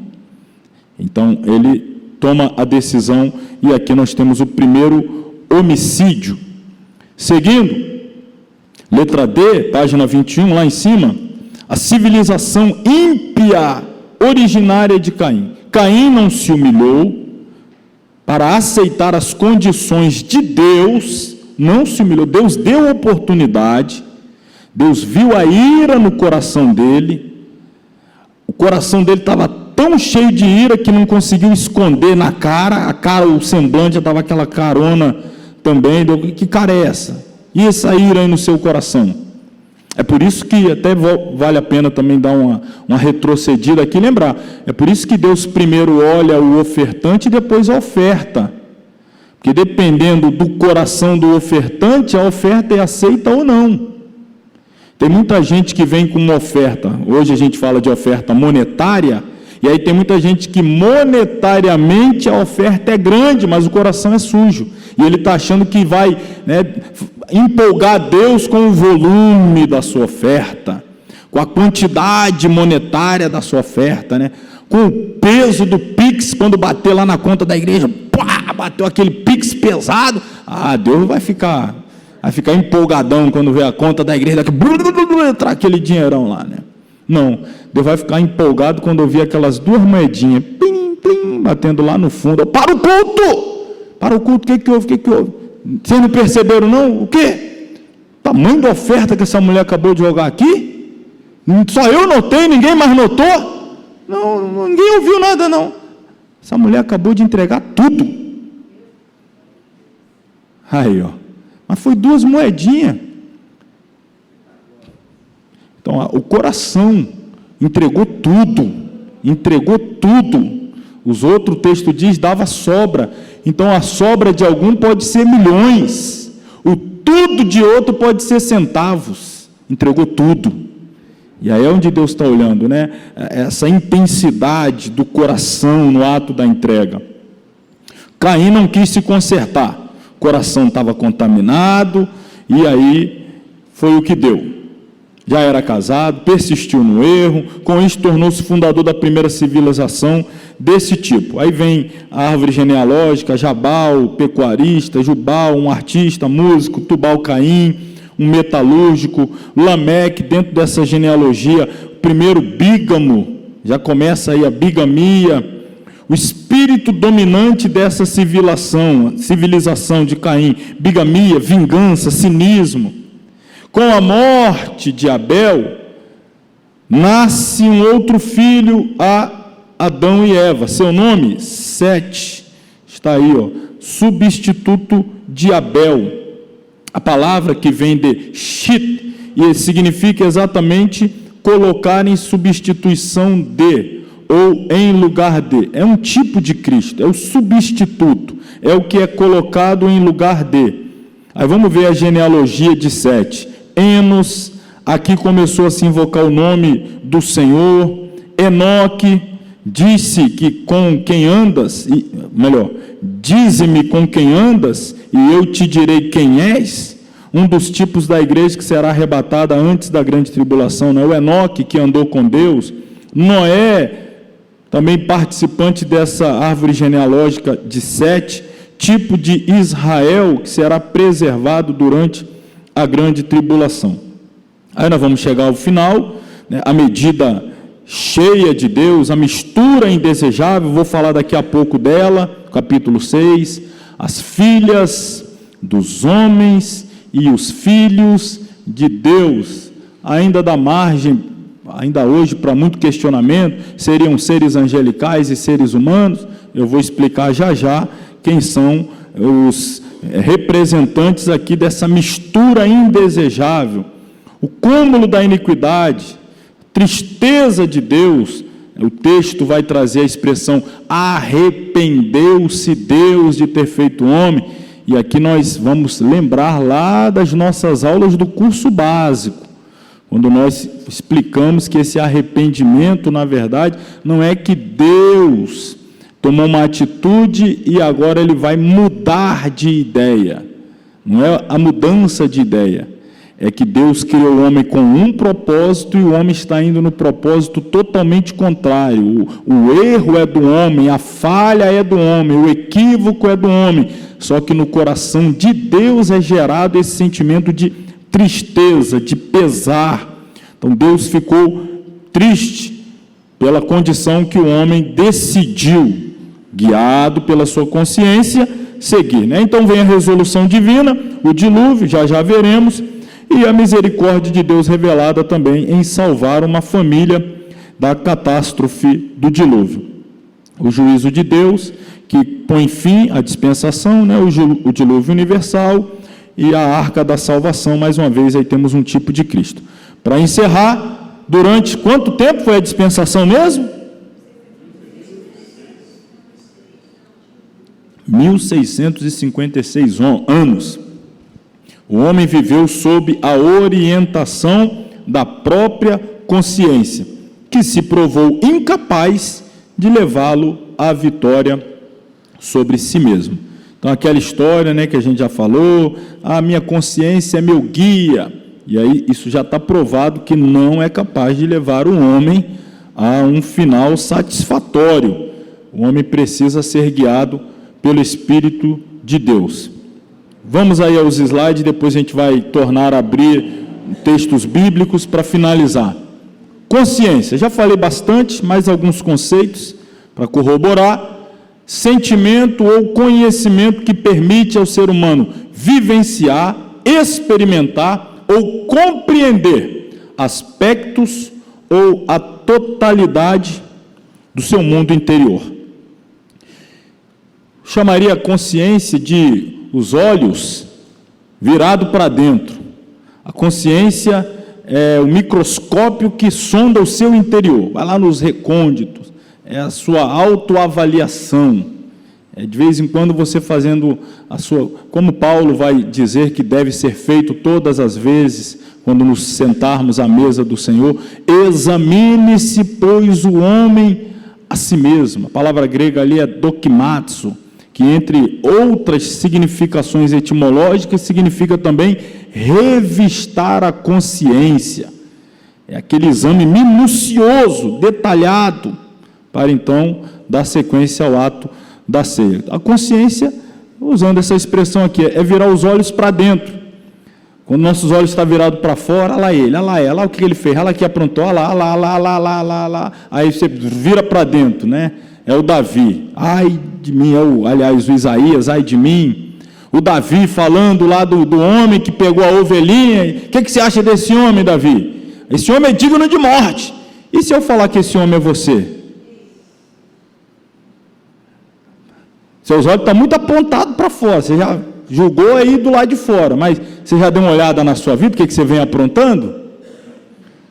Então, ele toma a decisão, e aqui nós temos o primeiro homicídio. Seguindo, letra D, página 21, lá em cima, a civilização ímpia originária de Caim. Caim não se humilhou para aceitar as condições de Deus, não se humilhou, Deus deu oportunidade, Deus viu a ira no coração dele, o coração dele estava tão cheio de ira que não conseguiu esconder na cara, o semblante já estava aquela carona também. Que cara é essa? E essa ira aí no seu coração? É por isso que até vale a pena também dar uma retrocedida aqui, lembrar, é por isso que Deus primeiro olha o ofertante e depois a oferta, porque dependendo do coração do ofertante, a oferta é aceita ou não. Tem muita gente que vem com uma oferta, hoje a gente fala de oferta monetária, e aí tem muita gente que monetariamente a oferta é grande, mas o coração é sujo, e ele está achando que vai, empolgar Deus com o volume da sua oferta, com a quantidade monetária da sua oferta, com o peso do Pix, quando bater lá na conta da igreja, bateu aquele Pix pix pesado. Deus vai ficar empolgadão quando vê a conta da igreja, entrar aquele dinheirão lá, né? Não, Deus vai ficar empolgado quando ouvir aquelas 2 moedinhas, plim, plim, batendo lá no fundo. Para o culto! Para o culto, o que houve? Vocês não perceberam não? O quê? Tamanho da oferta que essa mulher acabou de jogar aqui? Só eu notei, ninguém mais notou? Não, ninguém ouviu nada não. Essa mulher acabou de entregar tudo. Aí, mas foi 2 moedinhas. Então, o coração entregou tudo. Os outros, o texto diz, dava sobra. Então, a sobra de algum pode ser milhões. O tudo de outro pode ser centavos. Entregou tudo. E aí é onde Deus está olhando, né? Essa intensidade do coração no ato da entrega. Caim não quis se consertar. O coração estava contaminado. E aí foi o que deu. Já era casado, persistiu no erro, com isso tornou-se fundador da primeira civilização desse tipo. Aí vem a árvore genealógica, Jabal, pecuarista, Jubal, um artista, músico, Tubal-Caim, um metalúrgico, Lameque, dentro dessa genealogia, o primeiro bígamo, já começa aí a bigamia, o espírito dominante dessa civilização de Caim, bigamia, vingança, cinismo. Com a morte de Abel, nasce um outro filho a Adão e Eva. Seu nome? Sete. Está aí, substituto de Abel. A palavra que vem de shit, e significa exatamente colocar em substituição de, ou em lugar de. É um tipo de Cristo, é o substituto, é o que é colocado em lugar de. Aí vamos ver a genealogia de Sete. Enos, aqui começou a se invocar o nome do Senhor. Enoque, disse que com quem andas, dize-me com quem andas, e eu te direi quem és. Um dos tipos da igreja que será arrebatada antes da grande tribulação, não é o Enoque que andou com Deus. Noé, também participante dessa árvore genealógica de Sete, tipo de Israel que será preservado durante a grande tribulação. Aí nós vamos chegar ao final, né, a medida cheia de Deus, a mistura indesejável, vou falar daqui a pouco dela, capítulo 6, as filhas dos homens e os filhos de Deus, ainda dá margem, ainda hoje, para muito questionamento, seriam seres angelicais e seres humanos. Eu vou explicar já quem são os representantes aqui dessa mistura indesejável, o cúmulo da iniquidade, tristeza de Deus. O texto vai trazer a expressão arrependeu-se Deus de ter feito o homem, e aqui nós vamos lembrar lá das nossas aulas do curso básico, quando nós explicamos que esse arrependimento, na verdade, não é que Deus tomou uma atitude e agora ele vai mudar de ideia. Não é a mudança de ideia. É que Deus criou o homem com um propósito e o homem está indo no propósito totalmente contrário. O erro é do homem, a falha é do homem, o equívoco é do homem. Só que no coração de Deus é gerado esse sentimento de tristeza, de pesar. Então Deus ficou triste pela condição que o homem decidiu, guiado pela sua consciência, seguir, né? Então vem a resolução divina, o dilúvio, já veremos, e a misericórdia de Deus revelada também em salvar uma família da catástrofe do dilúvio. O juízo de Deus, que põe fim à dispensação, né? O dilúvio universal e a arca da salvação, mais uma vez, aí temos um tipo de Cristo. Para encerrar, durante quanto tempo foi a dispensação mesmo? 1656 anos. O homem viveu sob a orientação da própria consciência, que se provou incapaz de levá-lo à vitória sobre si mesmo. Então, aquela história, né, que a gente já falou, a minha consciência é meu guia, e aí isso já está provado que não é capaz de levar o homem a um final satisfatório. O homem precisa ser guiado pelo Espírito de Deus. Vamos aí aos slides, depois a gente vai tornar a abrir textos bíblicos para finalizar. Consciência, já falei bastante, mais alguns conceitos para corroborar. Sentimento ou conhecimento que permite ao ser humano vivenciar, experimentar ou compreender aspectos ou a totalidade do seu mundo interior. Chamaria a consciência de os olhos virados para dentro. A consciência é o microscópio que sonda o seu interior, vai lá nos recônditos, é a sua autoavaliação. De vez em quando você fazendo a sua, como Paulo vai dizer que deve ser feito todas as vezes, quando nos sentarmos à mesa do Senhor, examine-se, pois, o homem a si mesmo. A palavra grega ali é dokimatsu, que entre outras significações etimológicas, significa também revistar a consciência. É aquele exame minucioso, detalhado, para então dar sequência ao ato da ceia. A consciência, usando essa expressão aqui, é virar os olhos para dentro. Quando nossos olhos estão virados para fora, olha lá ele, olha lá ela, olha o que ele fez, olha lá que aprontou, olha lá. Aí você vira para dentro, né? É o Davi, ai de mim, aliás, o Isaías, ai de mim. O Davi falando lá do homem que pegou a ovelhinha. O que você acha desse homem, Davi? Esse homem é digno de morte. E se eu falar que esse homem é você? Seus olhos estão muito apontados para fora, você já julgou aí do lado de fora, mas você já deu uma olhada na sua vida, o que você vem aprontando?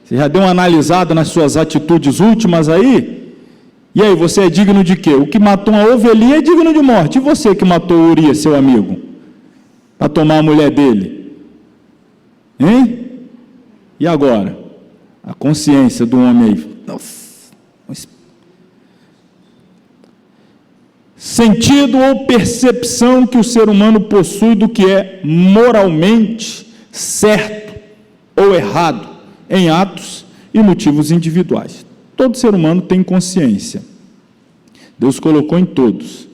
Você já deu uma analisada nas suas atitudes últimas aí? E aí, você é digno de quê? O que matou uma ovelhinha é digno de morte. E você que matou Urias, seu amigo, para tomar a mulher dele? Hein? E agora? A consciência do homem aí. Nossa. Sentido ou percepção que o ser humano possui do que é moralmente certo ou errado em atos e motivos individuais. Todo ser humano tem consciência. Deus colocou em todos.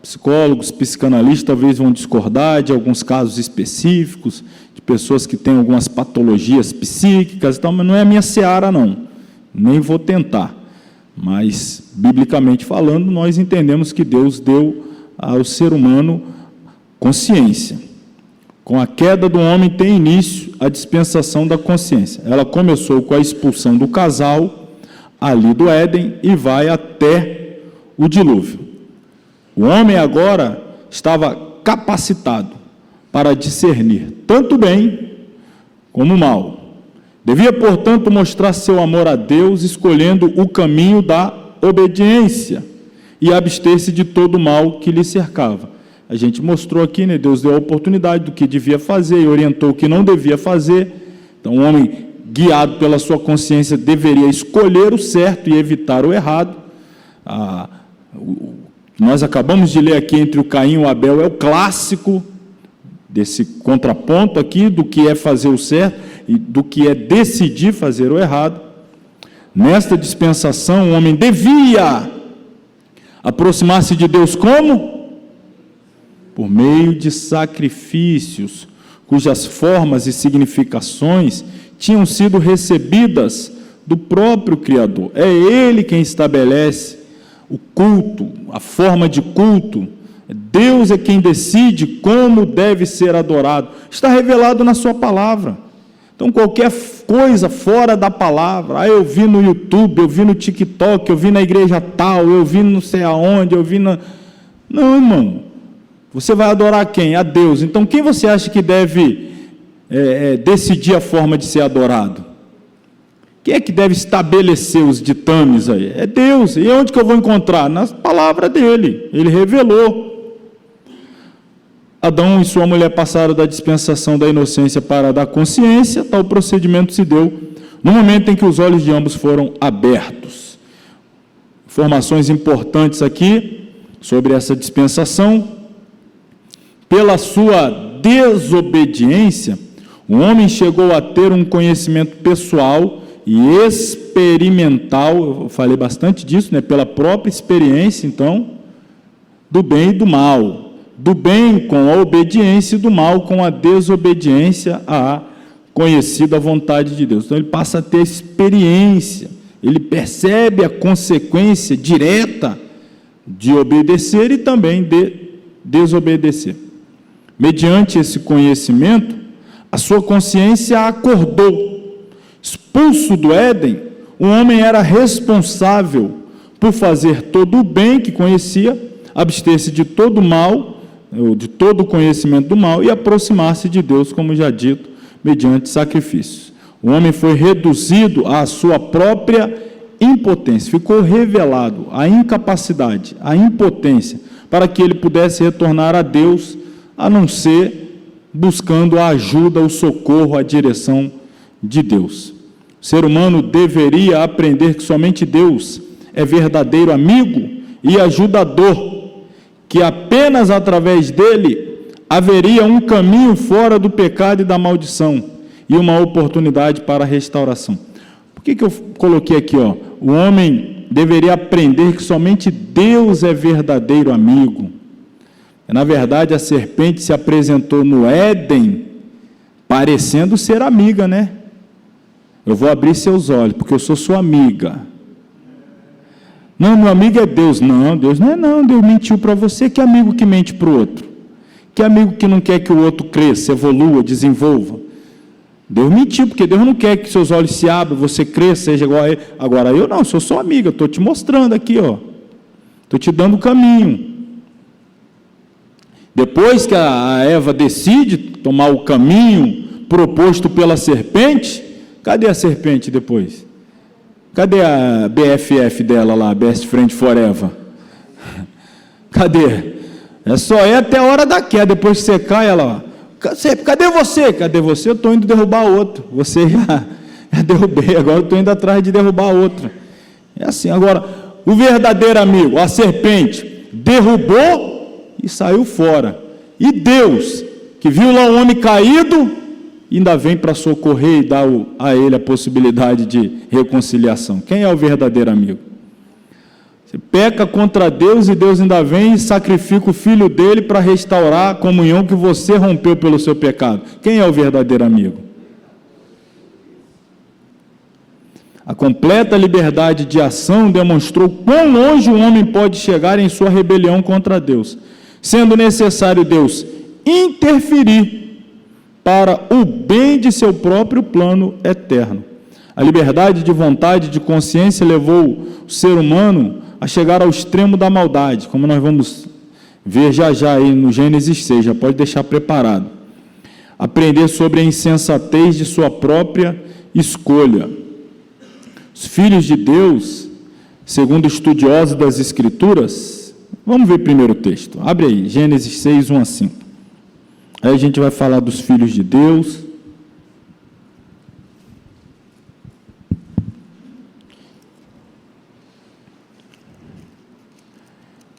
Psicólogos, psicanalistas talvez vão discordar de alguns casos específicos, de pessoas que têm algumas patologias psíquicas e tal, mas não é a minha seara, não. Nem vou tentar. Mas, biblicamente falando, nós entendemos que Deus deu ao ser humano consciência. Com a queda do homem tem início a dispensação da consciência. Ela começou com a expulsão do casal, ali do Éden, e vai até o dilúvio. O homem agora estava capacitado para discernir tanto o bem como o mal. Devia, portanto, mostrar seu amor a Deus, escolhendo o caminho da obediência e abster-se de todo o mal que lhe cercava. A gente mostrou aqui, né? Deus deu a oportunidade do que devia fazer e orientou o que não devia fazer. Então, o homem, guiado pela sua consciência, deveria escolher o certo e evitar o errado. Nós acabamos de ler aqui entre o Caim e o Abel, é o clássico desse contraponto aqui, do que é fazer o certo e do que é decidir fazer o errado. Nesta dispensação, o homem devia aproximar-se de Deus como? Por meio de sacrifícios, cujas formas e significações tinham sido recebidas do próprio Criador. É Ele quem estabelece o culto, a forma de culto. Deus é quem decide como deve ser adorado. Está revelado na sua palavra. Então, qualquer coisa fora da palavra, eu vi no YouTube, eu vi no TikTok, eu vi na igreja tal, eu vi não sei aonde, eu vi na... Não, irmão. Você vai adorar quem? A Deus. Então, quem você acha que deve decidir a forma de ser adorado? Quem é que deve estabelecer os ditames aí? É Deus. E onde que eu vou encontrar? Na palavra dele. Ele revelou. Adão e sua mulher passaram da dispensação da inocência para a da consciência. Tal procedimento se deu no momento em que os olhos de ambos foram abertos. Informações importantes aqui sobre essa dispensação. Pela sua desobediência, o homem chegou a ter um conhecimento pessoal e experimental, eu falei bastante disso, né? Pela própria experiência, então, do bem e do mal, do bem com a obediência e do mal com a desobediência à conhecida vontade de Deus. Então ele passa a ter experiência, ele percebe a consequência direta de obedecer e também de desobedecer. Mediante esse conhecimento, a sua consciência acordou. Expulso do Éden, o homem era responsável por fazer todo o bem que conhecia, abster-se de todo o mal, ou de todo o conhecimento do mal, e aproximar-se de Deus, como já dito, mediante sacrifícios. O homem foi reduzido à sua própria impotência, ficou revelado a incapacidade, a impotência, para que ele pudesse retornar a Deus, a não ser buscando a ajuda, o socorro, a direção de Deus. O ser humano deveria aprender que somente Deus é verdadeiro amigo e ajudador, que apenas através dele haveria um caminho fora do pecado e da maldição, e uma oportunidade para a restauração. Por que eu coloquei aqui, o homem deveria aprender que somente Deus é verdadeiro amigo? Na verdade, a serpente se apresentou no Éden, parecendo ser amiga, né? Eu vou abrir seus olhos, porque eu sou sua amiga. Não, meu amigo é Deus. Não, Deus não é não, Deus mentiu para você. Que amigo que mente para o outro? Que amigo que não quer que o outro cresça, evolua, desenvolva? Deus mentiu, porque Deus não quer que seus olhos se abram, você cresça, seja igual a ele. Agora, eu não, sou sua amiga, estou te mostrando aqui, estou te dando o caminho. Depois que a Eva decide tomar o caminho proposto pela serpente, cadê a serpente depois? Cadê a BFF dela lá, Best Friend Forever? Cadê? Só até a hora da queda, depois que você cai, ela, cadê você? Cadê você? Eu estou indo derrubar outro. Você já derrubei, agora eu estou indo atrás de derrubar outro. É assim. Agora, o verdadeiro amigo, a serpente, derrubou e saiu fora. E Deus, que viu lá o homem caído, ainda vem para socorrer e dar a ele a possibilidade de reconciliação. Quem é o verdadeiro amigo? Você peca contra Deus e Deus ainda vem e sacrifica o filho dele para restaurar a comunhão que você rompeu pelo seu pecado. Quem é o verdadeiro amigo? A completa liberdade de ação demonstrou quão longe o homem pode chegar em sua rebelião contra Deus, sendo necessário Deus interferir para o bem de seu próprio plano eterno. A liberdade de vontade e de consciência levou o ser humano a chegar ao extremo da maldade, como nós vamos ver já aí no Gênesis 6, já pode deixar preparado. Aprender sobre a insensatez de sua própria escolha. Os filhos de Deus, segundo estudiosos das Escrituras, vamos ver primeiro o texto, abre aí, Gênesis 6, 1 a 5. Aí a gente vai falar dos filhos de Deus.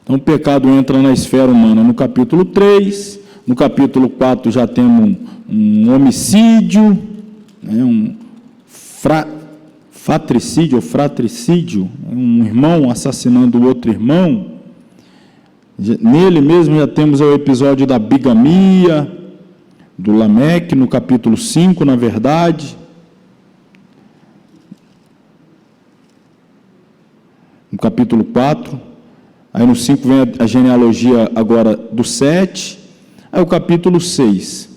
Então o pecado entra na esfera humana no capítulo 3, no capítulo 4 já temos um homicídio, né, um fratricídio ou fratricídio, um irmão assassinando o outro irmão. Nele mesmo já temos o episódio da bigamia, do Lameque, no capítulo 5, na verdade. No capítulo 4. Aí no 5 vem a genealogia agora do 7. Aí o capítulo 6.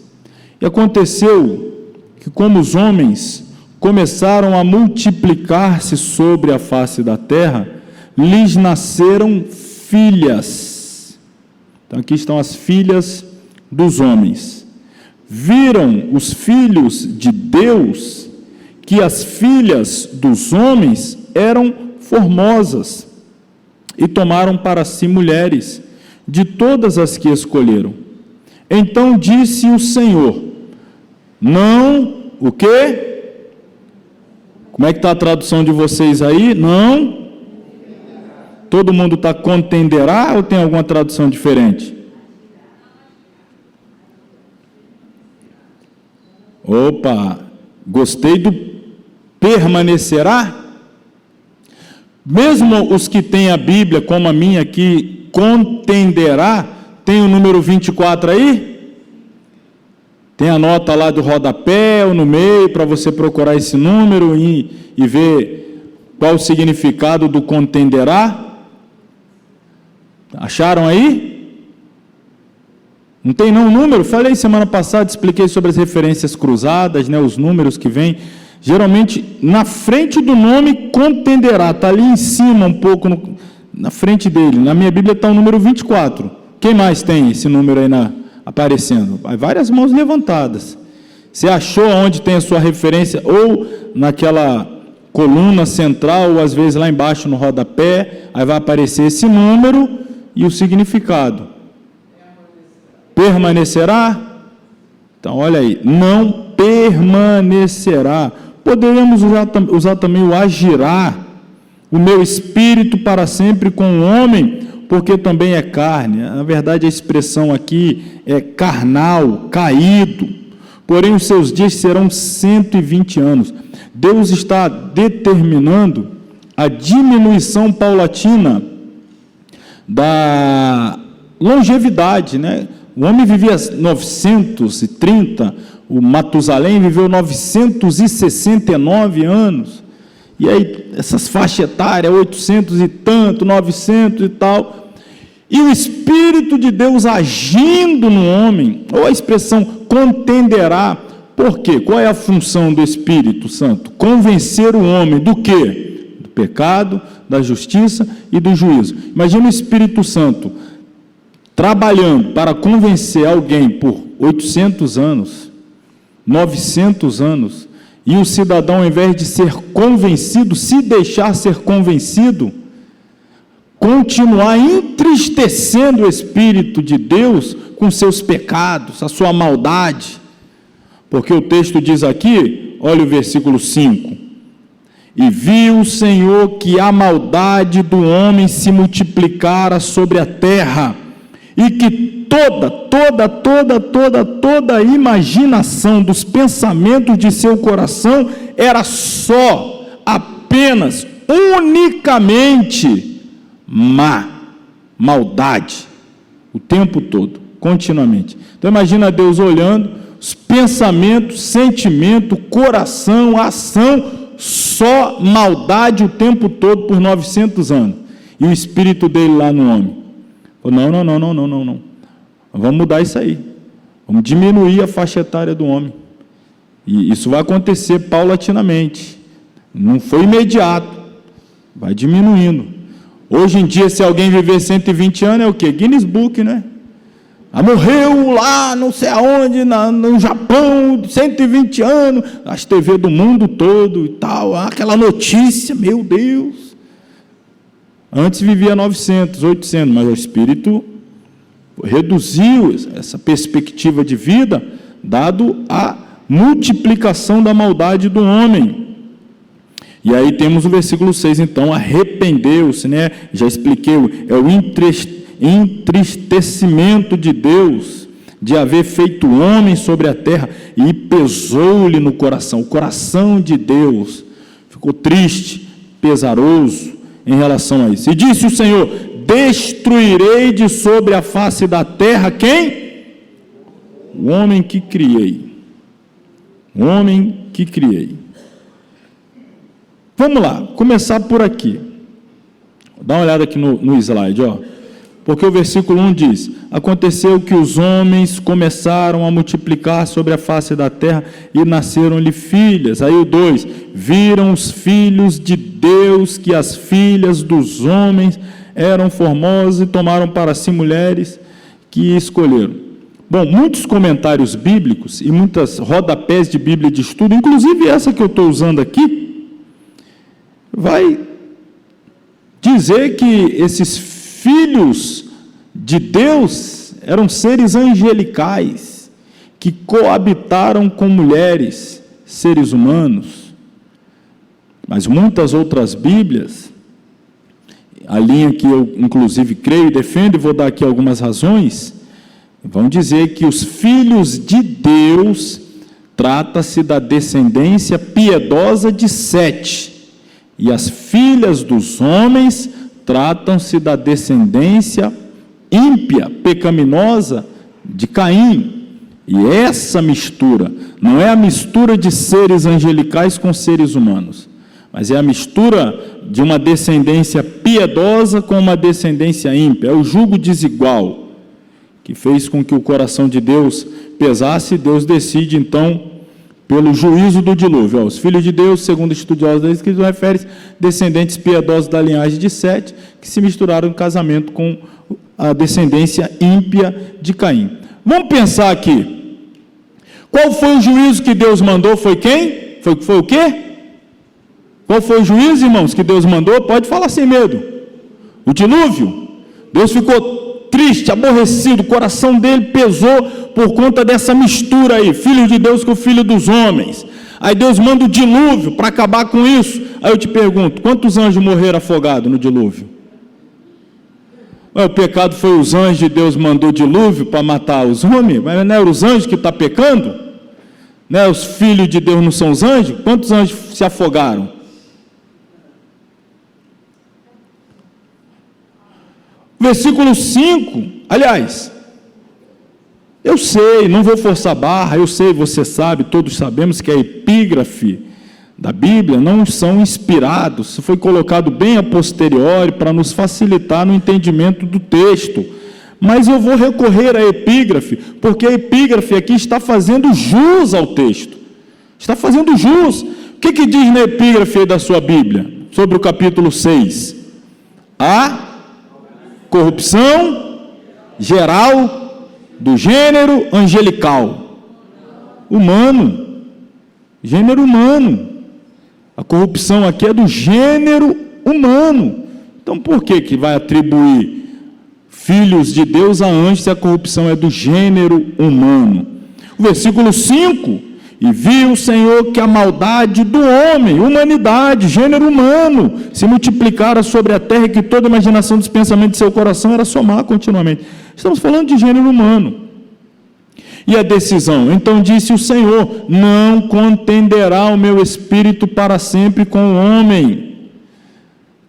E aconteceu que, como os homens começaram a multiplicar-se sobre a face da terra, lhes nasceram filhas. Então, aqui estão as filhas dos homens. Viram os filhos de Deus que as filhas dos homens eram formosas e tomaram para si mulheres de todas as que escolheram. Então disse o Senhor, não, o quê? Como é que está a tradução de vocês aí? Não. Todo mundo está contenderá ou tem alguma tradução diferente? Opa, gostei do permanecerá. Mesmo os que têm a Bíblia, como a minha aqui, contenderá, Tem o número 24 aí? Tem a nota lá do rodapé ou no meio para você procurar esse número e ver qual o significado do contenderá? Acharam aí? Não tem não o número? Falei semana passada, expliquei sobre as referências cruzadas, né, os números que vêm. Geralmente, na frente do nome, contenderá, está ali em cima um pouco, na frente dele. Na minha Bíblia está o número 24. Quem mais tem esse número aí aparecendo? Várias mãos levantadas. Você achou onde tem a sua referência, ou naquela coluna central, ou às vezes lá embaixo no rodapé, aí vai aparecer esse número e o significado. Permanecerá? Então, olha aí, não permanecerá. Poderíamos usar também o agirá, o meu espírito para sempre com o homem, porque também é carne. Na verdade, a expressão aqui é carnal, caído. Porém, os seus dias serão 120 anos. Deus está determinando a diminuição paulatina da longevidade, né? O homem vivia 930, o Matusalém viveu 969 anos, e aí essas faixas etárias, 800 e tanto, 900 e tal, e o Espírito de Deus agindo no homem, ou a expressão contenderá, por quê? Qual é a função do Espírito Santo? Convencer o homem do quê? Do pecado, da justiça e do juízo. Imagina o Espírito Santo trabalhando para convencer alguém por 800 anos, 900 anos, e o cidadão, ao invés de ser convencido, se deixar ser convencido, continuar entristecendo o Espírito de Deus com seus pecados, a sua maldade, porque o texto diz aqui, olha o versículo 5, e viu o Senhor que a maldade do homem se multiplicara sobre a terra, e que toda a imaginação dos pensamentos de seu coração era só, apenas, unicamente maldade, o tempo todo, continuamente. Então imagina Deus olhando, os pensamentos, sentimento, coração, ação, só maldade o tempo todo por 900 anos, e o Espírito dele lá no homem. Não. Vamos mudar isso aí. Vamos diminuir a faixa etária do homem. E isso vai acontecer paulatinamente. Não foi imediato. Vai diminuindo. Hoje em dia, se alguém viver 120 anos, é o quê? Guinness Book, né? Morreu lá, não sei aonde, no Japão, 120 anos, as TV do mundo todo e tal, aquela notícia, meu Deus. Antes vivia 900, 800, mas o Espírito reduziu essa perspectiva de vida, dado a multiplicação da maldade do homem. E aí temos o versículo 6, então, arrependeu-se, né? Já expliquei, é o entristecimento de Deus, de haver feito homem sobre a terra, e pesou-lhe no coração, o coração de Deus ficou triste, pesaroso, em relação a isso. E disse o Senhor: destruirei de sobre a face da terra quem? O homem que criei. O homem que criei. Vamos lá, começar por aqui. Dá uma olhada aqui no slide, ó. Porque o versículo 1 diz: aconteceu que os homens começaram a multiplicar sobre a face da terra e nasceram-lhe filhas. Aí o 2, viram os filhos de Deus que as filhas dos homens eram formosas e tomaram para si mulheres que escolheram. Bom, muitos comentários bíblicos e muitas rodapés de Bíblia de estudo, inclusive essa que eu estou usando aqui, vai dizer que esses filhos de Deus eram seres angelicais que coabitaram com mulheres, seres humanos. Mas muitas outras Bíblias, a linha que eu inclusive creio e defendo, e vou dar aqui algumas razões, vão dizer que os filhos de Deus trata-se da descendência piedosa de Sete, e as filhas dos homens tratam-se da descendência ímpia, pecaminosa de Caim. E essa mistura não é a mistura de seres angelicais com seres humanos, mas é a mistura de uma descendência piedosa com uma descendência ímpia. É o jugo desigual que fez com que o coração de Deus pesasse, e Deus decide, então, pelo juízo do dilúvio. Os filhos de Deus, segundo estudiosos da Escritura, refere-se descendentes piedosos da linhagem de Sete, que se misturaram em casamento com a descendência ímpia de Caim. Vamos pensar aqui. Qual foi o juízo que Deus mandou? Foi quem? Foi o quê? Qual foi o juízo, irmãos, que Deus mandou? Pode falar sem medo. O dilúvio. Deus ficou triste, aborrecido, o coração dele pesou por conta dessa mistura aí, filho de Deus com filho dos homens. Aí Deus manda o dilúvio para acabar com isso. Aí eu te pergunto, quantos anjos morreram afogados no dilúvio? O pecado foi os anjos e Deus mandou dilúvio para matar os homens, mas não é os anjos que estão pecando? Né? Os filhos de Deus não são os anjos? Quantos anjos se afogaram? Versículo 5, aliás, eu sei, não vou forçar a barra, eu sei, você sabe, todos sabemos que a epígrafe da Bíblia não são inspirados, foi colocado bem a posteriori para nos facilitar no entendimento do texto, mas eu vou recorrer à epígrafe, porque a epígrafe aqui está fazendo jus ao texto, está fazendo jus. O que diz na epígrafe da sua Bíblia, sobre o capítulo 6? A corrupção geral do gênero angelical, humano, gênero humano. A corrupção aqui é do gênero humano. Então, por que vai atribuir filhos de Deus a anjos se a corrupção é do gênero humano? O versículo 5: e viu o Senhor que a maldade do homem, humanidade, gênero humano, se multiplicara sobre a terra, e que toda a imaginação dos pensamentos de seu coração era somar continuamente. Estamos falando de gênero humano. E a decisão? Então disse o Senhor: não contenderá o meu espírito para sempre com o homem.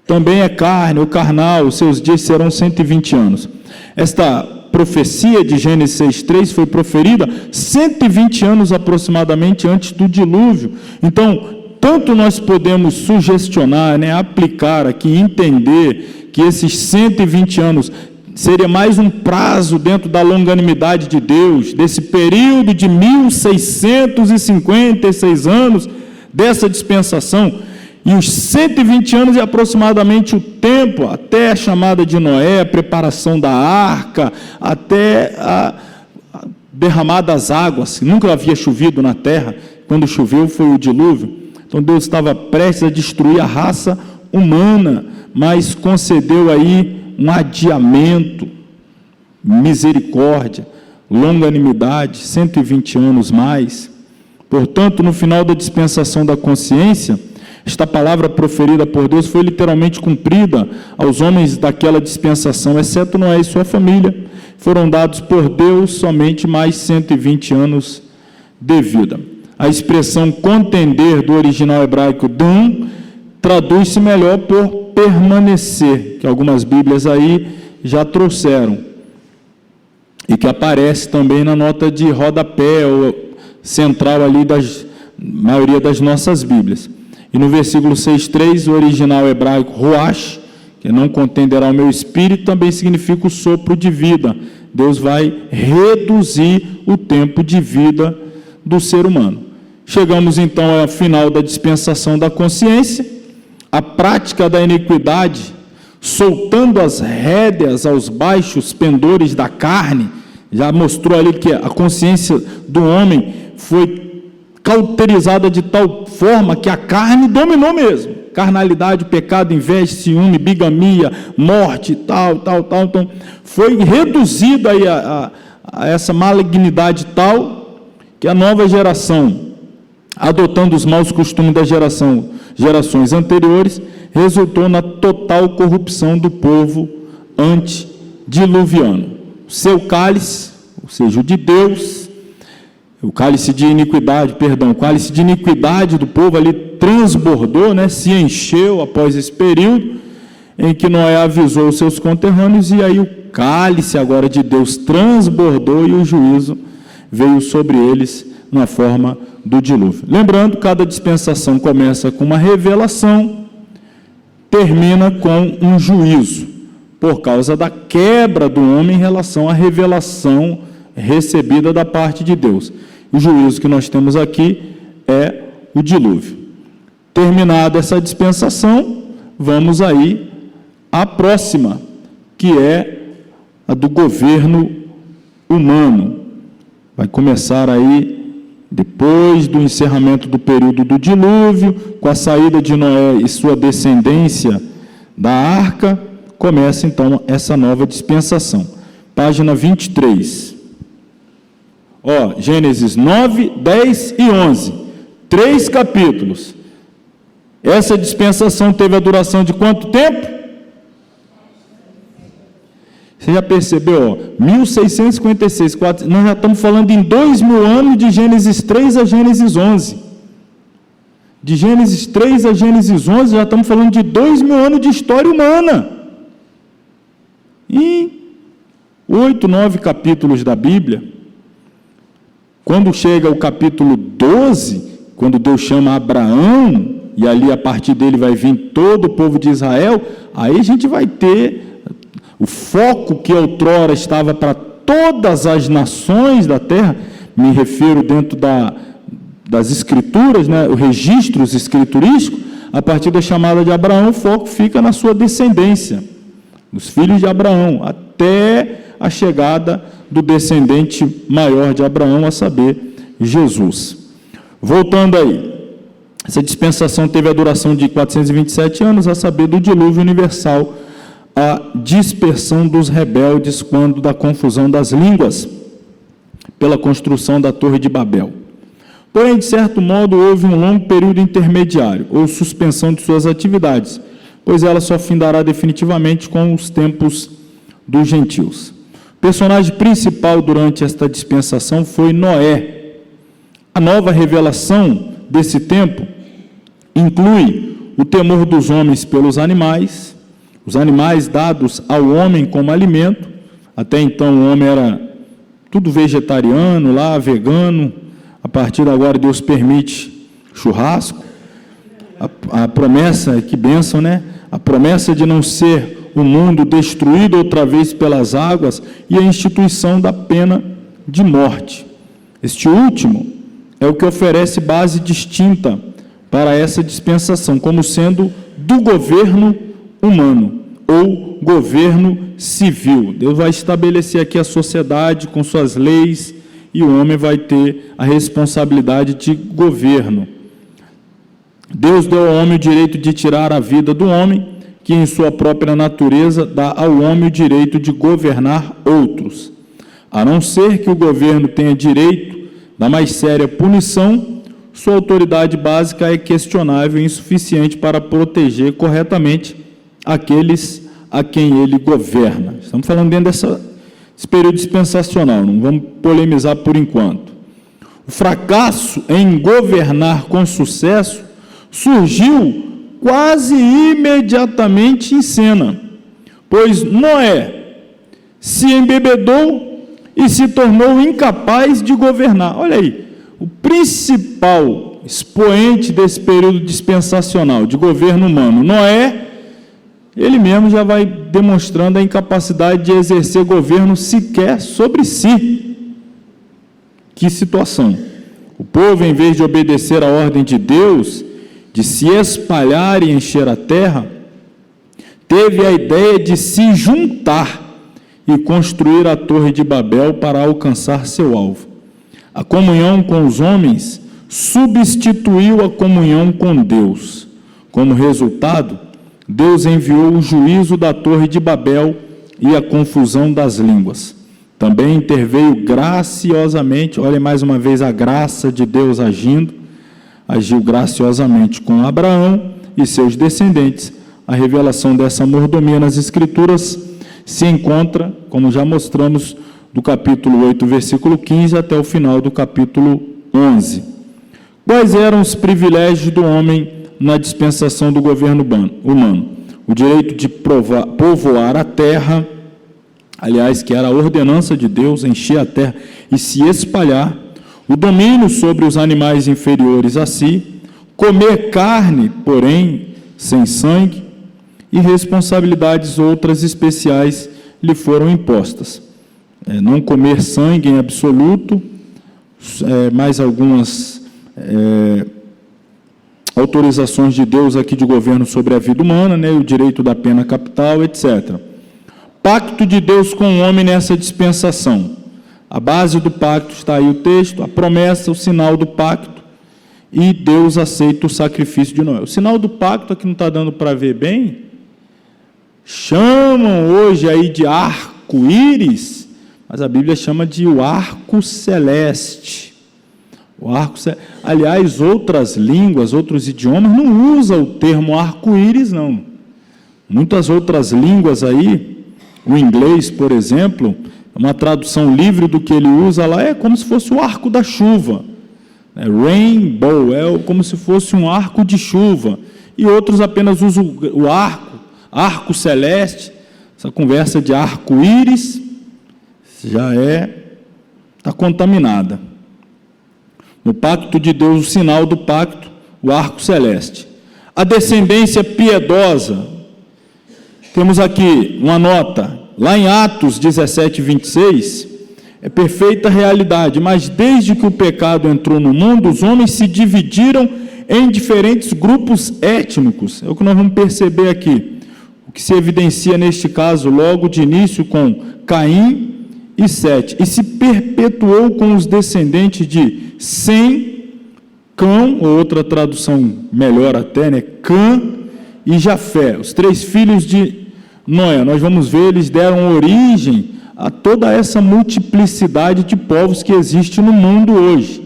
Também é carne, ou carnal, os seus dias serão 120 anos. Esta profecia de Gênesis 6,3 foi proferida 120 anos aproximadamente antes do dilúvio. Então, tanto nós podemos sugestionar, aplicar aqui, entender que esses 120 anos seria mais um prazo dentro da longanimidade de Deus, desse período de 1656 anos dessa dispensação, e os 120 anos é aproximadamente o tempo até a chamada de Noé, a preparação da arca, até a derramada das águas. Nunca havia chovido na terra, quando choveu foi o dilúvio. Então Deus estava prestes a destruir a raça humana, mas concedeu aí um adiamento, misericórdia, longanimidade, 120 anos mais. Portanto, no final da dispensação da consciência, esta palavra proferida por Deus foi literalmente cumprida aos homens daquela dispensação, exceto Noé e sua família. Foram dados por Deus somente mais 120 anos de vida. A expressão contender do original hebraico dam traduz-se melhor por permanecer, que algumas Bíblias aí já trouxeram, e que aparece também na nota de rodapé ou central ali da maioria das nossas Bíblias. E no versículo 6,3, o original hebraico ruach, que não contenderá o meu espírito, também significa o sopro de vida. Deus vai reduzir o tempo de vida do ser humano. Chegamos então ao final da dispensação da consciência, a prática da iniquidade, soltando as rédeas aos baixos pendores da carne. Já mostrou ali que a consciência do homem foi cauterizada de tal forma que a carne dominou mesmo. Carnalidade, pecado, inveja, ciúme, bigamia, morte, tal. Então, foi reduzido aí a essa malignidade tal que a nova geração, adotando os maus costumes da gerações anteriores, resultou na total corrupção do povo antediluviano. O seu cálice, ou seja, o de Deus, o cálice de iniquidade do povo ali transbordou, se encheu após esse período em que Noé avisou os seus conterrâneos, e aí o cálice agora de Deus transbordou e o juízo veio sobre eles na forma do dilúvio. Lembrando, cada dispensação começa com uma revelação, termina com um juízo, por causa da quebra do homem em relação à revelação recebida da parte de Deus. O juízo que nós temos aqui é o dilúvio. Terminada essa dispensação, vamos aí à próxima, que é a do governo humano. Vai começar aí, depois do encerramento do período do dilúvio, com a saída de Noé e sua descendência da arca, começa então essa nova dispensação. Página 23. Gênesis 9, 10 e 11. 3 capítulos. Essa dispensação teve a duração de quanto tempo? Você já percebeu? 1656, nós já estamos falando em 2000 anos de Gênesis 3 a Gênesis 11. De Gênesis 3 a Gênesis 11, já estamos falando de 2000 anos de história humana. Em 8, 9 capítulos da Bíblia, quando chega o capítulo 12, quando Deus chama Abraão, e ali a partir dele vai vir todo o povo de Israel, aí a gente vai ter o foco que outrora estava para todas as nações da terra, me refiro dentro das escrituras, né, os registros escriturísticos, a partir da chamada de Abraão, o foco fica na sua descendência, os filhos de Abraão, até a chegada do descendente maior de Abraão, a saber, Jesus. Voltando aí, essa dispensação teve a duração de 427 anos, a saber, do dilúvio universal, a dispersão dos rebeldes quando da confusão das línguas, pela construção da Torre de Babel. Porém, de certo modo, houve um longo período intermediário, ou suspensão de suas atividades, pois ela só findará definitivamente com os tempos dos gentios. O personagem principal durante esta dispensação foi Noé. A nova revelação desse tempo inclui o temor dos homens pelos animais, os animais dados ao homem como alimento. Até então o homem era tudo vegetariano, lá, vegano. A partir de agora Deus permite churrasco. A promessa, que bênção, né? A promessa de não ser o mundo destruído outra vez pelas águas e a instituição da pena de morte. Este último é o que oferece base distinta para essa dispensação, como sendo do governo humano, ou governo civil. Deus vai estabelecer aqui a sociedade com suas leis, e o homem vai ter a responsabilidade de governo. Deus deu ao homem o direito de tirar a vida do homem, que em sua própria natureza dá ao homem o direito de governar outros. A não ser que o governo tenha direito da mais séria punição, sua autoridade básica é questionável e insuficiente para proteger corretamente aqueles a quem ele governa. Estamos falando dentro desse período dispensacional, não vamos polemizar por enquanto. O fracasso em governar com sucesso surgiu quase imediatamente em cena, pois Noé se embebedou e se tornou incapaz de governar. Olha aí, o principal expoente desse período dispensacional de governo humano, Noé, ele mesmo já vai demonstrando a incapacidade de exercer governo sequer sobre si. Que situação! O povo, em vez de obedecer à ordem de Deus, de se espalhar e encher a terra, teve a ideia de se juntar e construir a Torre de Babel para alcançar seu alvo. A comunhão com os homens substituiu a comunhão com Deus. Como resultado, Deus enviou o juízo da Torre de Babel e a confusão das línguas. Também interveio graciosamente, olha mais uma vez a graça de Deus agiu graciosamente com Abraão e seus descendentes. A revelação dessa mordomia nas Escrituras se encontra, como já mostramos, do capítulo 8, versículo 15, até o final do capítulo 11. Quais eram os privilégios do homem na dispensação do governo humano? O direito de povoar a terra, aliás, que era a ordenança de Deus, encher a terra e se espalhar, o domínio sobre os animais inferiores a si, comer carne, porém, sem sangue, e responsabilidades outras especiais lhe foram impostas. Não comer sangue em absoluto, mais algumas autorizações de Deus aqui de governo sobre a vida humana, né, o direito da pena capital, etc. Pacto de Deus com o homem nessa dispensação. A base do pacto está aí o texto, a promessa, o sinal do pacto, e Deus aceita o sacrifício de Noé. O sinal do pacto, aqui não está dando para ver bem, chamam hoje aí de arco-íris, mas a Bíblia chama de o arco celeste. Aliás, outras línguas, outros idiomas não usam o termo arco-íris, não. Muitas outras línguas aí, o inglês, por exemplo, uma tradução livre do que ele usa lá, é como se fosse o arco da chuva. Rainbow, é como se fosse um arco de chuva. E outros apenas usam o arco celeste. Essa conversa de arco-íris já está contaminada. No pacto de Deus, o sinal do pacto, o arco celeste. A descendência piedosa. Temos aqui uma nota, lá em Atos 17, 26, é perfeita realidade, mas desde que o pecado entrou no mundo, os homens se dividiram em diferentes grupos étnicos. É o que nós vamos perceber aqui. O que se evidencia neste caso logo de início com Caim e Sete, e se perpetuou com os descendentes de Sem, Cão, ou outra tradução melhor até, né? Cã e Jafé, os 3 filhos de Noé. Nós vamos ver, eles deram origem a toda essa multiplicidade de povos que existe no mundo hoje.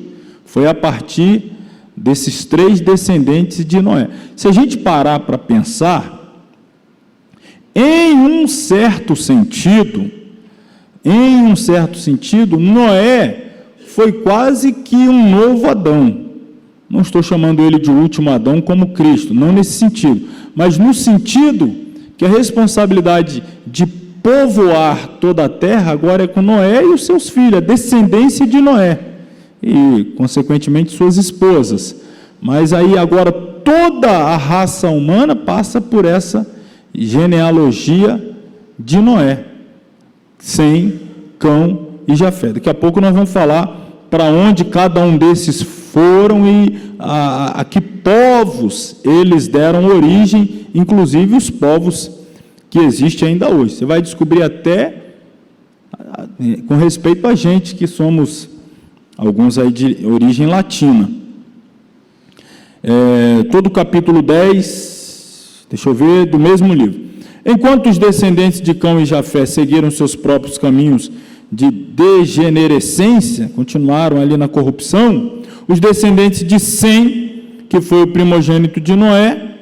Foi a partir desses 3 descendentes de Noé. Se a gente parar para pensar, em um certo sentido, Noé foi quase que um novo Adão. Não estou chamando ele de último Adão como Cristo, não nesse sentido, mas no sentido que a responsabilidade de povoar toda a terra agora é com Noé e os seus filhos, a descendência de Noé, e, consequentemente, suas esposas. Mas aí agora toda a raça humana passa por essa genealogia de Noé, Sem, Cão e Jafé. Daqui a pouco nós vamos falar para onde cada um desses foram e a que povos eles deram origem, inclusive os povos que existem ainda hoje. Você vai descobrir até com respeito a gente, que somos alguns aí de origem latina. Todo o capítulo 10, deixa eu ver, do mesmo livro. Enquanto os descendentes de Cão e Jafé seguiram seus próprios caminhos de degenerescência, continuaram ali na corrupção, os descendentes de Sem, que foi o primogênito de Noé,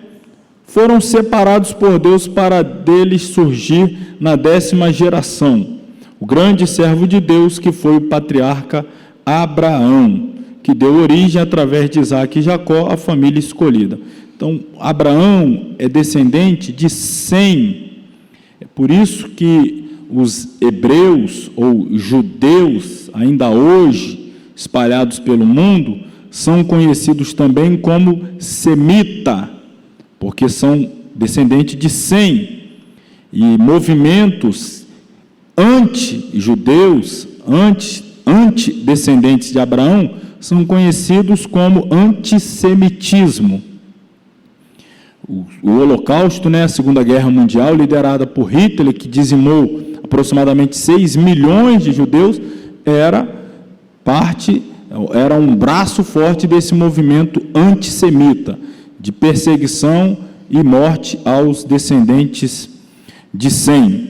foram separados por Deus para deles surgir na 10ª geração, o grande servo de Deus, que foi o patriarca Abraão, que deu origem, através de Isaque e Jacó, à família escolhida. Então, Abraão é descendente de Sem. É por isso que os hebreus, ou judeus, ainda hoje, espalhados pelo mundo, são conhecidos também como semita, porque são descendentes de Sem. E movimentos anti-judeus, anti-descendentes de Abraão, são conhecidos como antissemitismo. O Holocausto, né, a Segunda Guerra Mundial, liderada por Hitler, que dizimou aproximadamente 6 milhões de judeus, era um braço forte desse movimento antissemita, de perseguição e morte aos descendentes de Sem.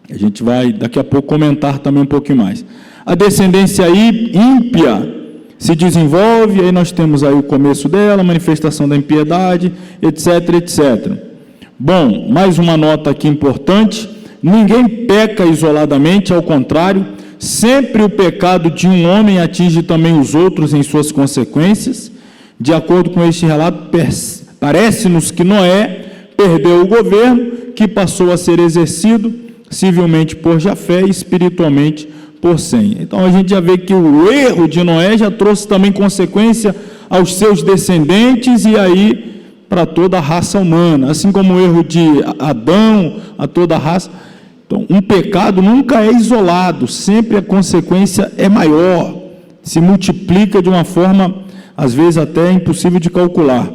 A gente vai, daqui a pouco, comentar também um pouquinho mais. A descendência ímpia se desenvolve, aí nós temos aí o começo dela, a manifestação da impiedade, etc, etc. Bom, mais uma nota aqui importante: ninguém peca isoladamente, ao contrário, sempre o pecado de um homem atinge também os outros em suas consequências. De acordo com este relato, parece-nos que Noé perdeu o governo, que passou a ser exercido civilmente por Jafé e espiritualmente por Sem. Então a gente já vê que o erro de Noé já trouxe também consequência aos seus descendentes e aí para toda a raça humana, assim como o erro de Adão, a toda a raça. Então, um pecado nunca é isolado, sempre a consequência é maior, se multiplica de uma forma, às vezes, até impossível de calcular.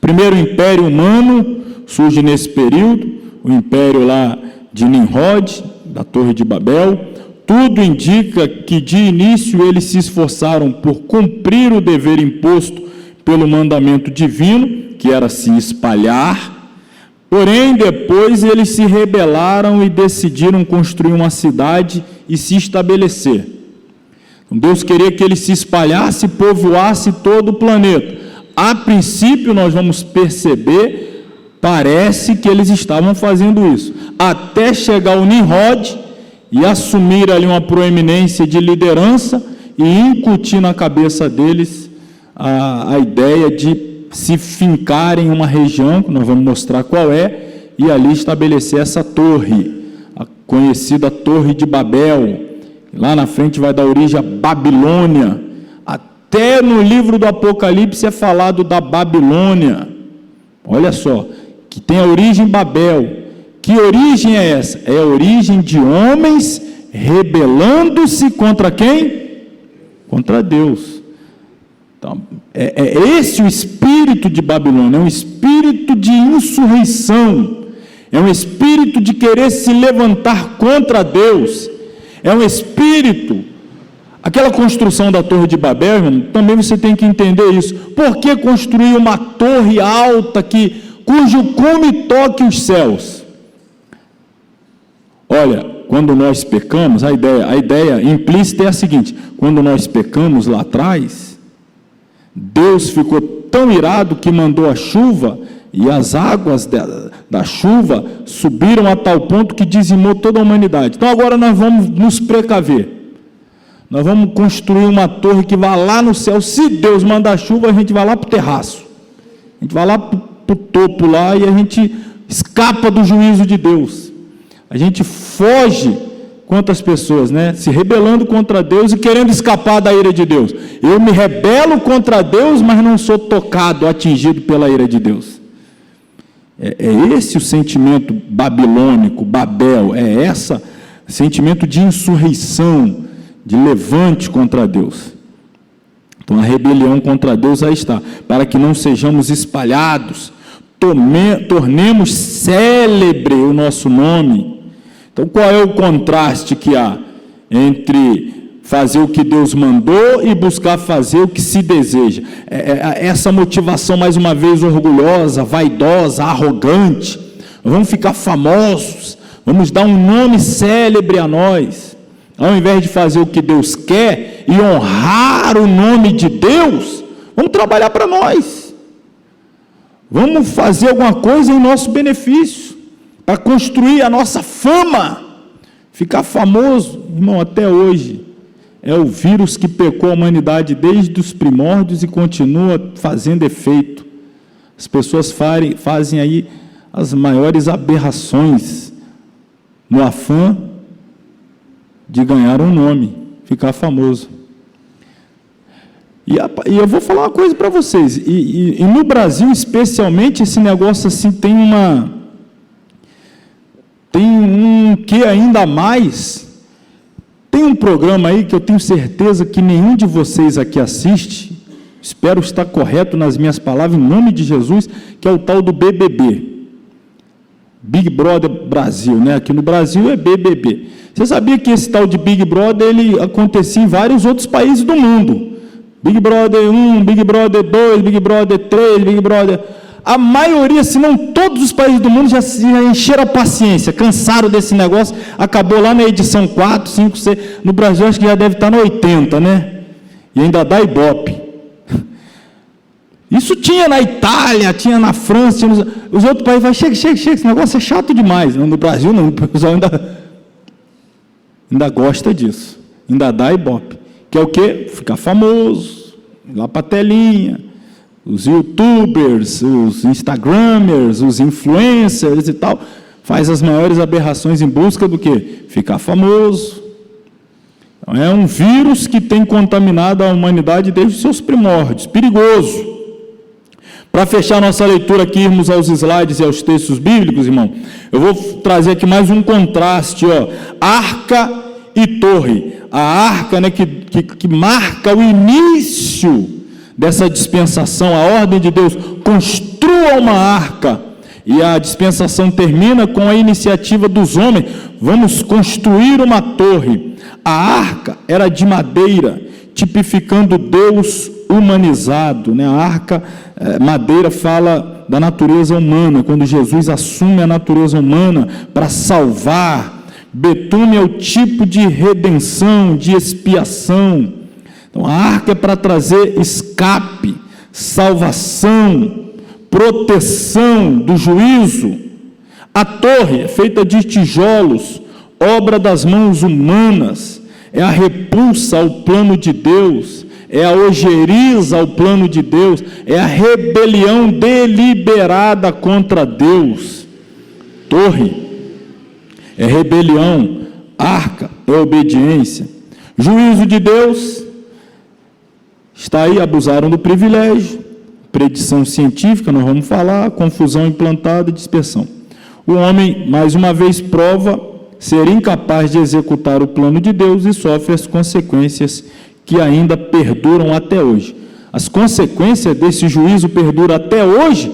Primeiro, o império humano surge nesse período, o império lá de Nimrod, da Torre de Babel. Tudo indica que, de início, eles se esforçaram por cumprir o dever imposto pelo mandamento divino, que era se espalhar. Porém, depois eles se rebelaram e decidiram construir uma cidade e se estabelecer. Então, Deus queria que eles se espalhassem e povoassem todo o planeta. A princípio, nós vamos perceber, parece que eles estavam fazendo isso, até chegar o Nimrod e assumir ali uma proeminência de liderança e incutir na cabeça deles a ideia de se fincarem em uma região, que nós vamos mostrar qual é, e ali estabelecer essa torre, a conhecida Torre de Babel. Lá na frente vai dar origem à Babilônia. Até no livro do Apocalipse é falado da Babilônia. Olha só, que tem a origem Babel. Que origem é essa? É a origem de homens rebelando-se contra quem? Contra Deus. Então, é esse o espírito de Babilônia, é um espírito de insurreição, é um espírito de querer se levantar contra Deus, é um espírito, aquela construção da Torre de Babel, irmão, também você tem que entender isso. Por que construir uma torre alta cujo cume toque os céus? Olha, quando nós pecamos, a ideia implícita é a seguinte: quando nós pecamos lá atrás, Deus ficou tão irado que mandou a chuva, e as águas da chuva subiram a tal ponto que dizimou toda a humanidade. Então agora nós vamos nos precaver, nós vamos construir uma torre que vá lá no céu. Se Deus mandar chuva, a gente vai lá para o terraço, a gente vai lá para o topo lá, e a gente escapa do juízo de Deus. A gente foge. Quantas pessoas, né, se rebelando contra Deus e querendo escapar da ira de Deus. Eu me rebelo contra Deus, mas não sou tocado, atingido pela ira de Deus. É esse o sentimento babilônico, Babel, é esse sentimento de insurreição, de levante contra Deus. Então a rebelião contra Deus aí está, para que não sejamos espalhados, tornemos célebre o nosso nome. Então, qual é o contraste que há entre fazer o que Deus mandou e buscar fazer o que se deseja? Essa motivação, mais uma vez, orgulhosa, vaidosa, arrogante. Vamos ficar famosos, vamos dar um nome célebre a nós. Ao invés de fazer o que Deus quer e honrar o nome de Deus, vamos trabalhar para nós. Vamos fazer alguma coisa em nosso benefício, para construir a nossa fama, ficar famoso. Irmão, até hoje, é o vírus que pecou a humanidade desde os primórdios e continua fazendo efeito. As pessoas fazem aí as maiores aberrações, no afã de ganhar um nome, ficar famoso. E eu vou falar uma coisa para vocês, e no Brasil, especialmente, esse negócio assim tem um que ainda mais. Tem um programa aí que eu tenho certeza que nenhum de vocês aqui assiste, espero estar correto nas minhas palavras, em nome de Jesus, que é o tal do BBB, Big Brother Brasil, né? Aqui no Brasil é BBB. Você sabia que esse tal de Big Brother, ele acontecia em vários outros países do mundo? Big Brother 1, Big Brother 2, Big Brother 3, Big Brother... A maioria, se não todos os países do mundo, já encheram a paciência, cansaram desse negócio, acabou lá na edição 4, 5, 6, no Brasil acho que já deve estar no 80, né? E ainda dá Ibope. Isso tinha na Itália, tinha na França, tinha os outros países, vai, chega, esse negócio é chato demais. No Brasil não, o pessoal ainda gosta disso, ainda dá Ibope. Que é o quê? Ficar famoso, ir lá para a telinha, os youtubers, os instagramers, os influencers e tal, faz as maiores aberrações em busca do quê? Ficar famoso. Então, é um vírus que tem contaminado a humanidade desde os seus primórdios, perigoso. Para fechar nossa leitura aqui, irmos aos slides e aos textos bíblicos, irmão, eu vou trazer aqui mais um contraste, ó, arca e torre. A arca, né, que marca o início dessa dispensação, a ordem de Deus, construa uma arca, e a dispensação termina com a iniciativa dos homens, vamos construir uma torre. A arca era de madeira, tipificando Deus humanizado, né? A arca, madeira, fala da natureza humana, quando Jesus assume a natureza humana para salvar. Betume é o tipo de redenção, de expiação. Então, a arca é para trazer escape, salvação, proteção do juízo. A torre é feita de tijolos, obra das mãos humanas, é a repulsa ao plano de Deus, é a ojeriza ao plano de Deus, é a rebelião deliberada contra Deus. Torre é rebelião, arca é obediência. Juízo de Deus está aí, abusaram do privilégio, predição científica, nós vamos falar, confusão implantada, dispersão. O homem, mais uma vez, prova ser incapaz de executar o plano de Deus e sofre as consequências que ainda perduram até hoje. As consequências desse juízo perduram até hoje.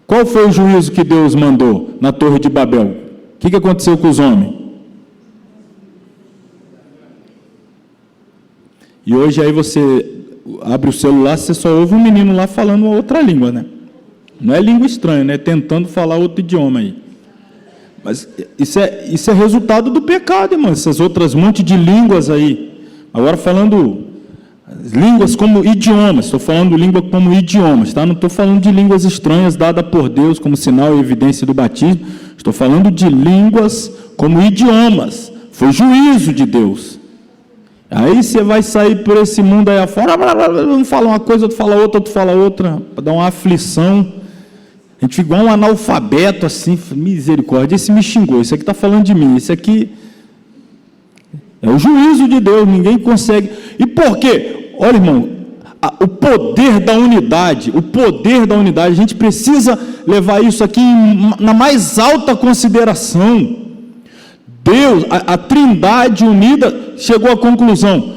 Qual foi o juízo que Deus mandou na Torre de Babel? O que aconteceu com os homens? E hoje aí você abre o celular, você só ouve um menino lá falando uma outra língua, né? Não é língua estranha, né? Tentando falar outro idioma aí. Mas isso é resultado do pecado, irmão. Essas outras monte de línguas aí. Agora falando línguas como idiomas, estou falando língua como idiomas, tá? Não estou falando de línguas estranhas dadas por Deus como sinal e evidência do batismo, estou falando de línguas como idiomas, foi juízo de Deus. Aí você vai sair por esse mundo aí afora, um fala uma coisa, outro fala outra, para dar uma aflição, a gente fica igual um analfabeto assim, misericórdia, esse me xingou, esse aqui está falando de mim, esse aqui... É o juízo de Deus, ninguém consegue. E por quê? Olha, irmão, o poder da unidade, a gente precisa levar isso aqui na mais alta consideração. Deus, a Trindade unida, chegou à conclusão: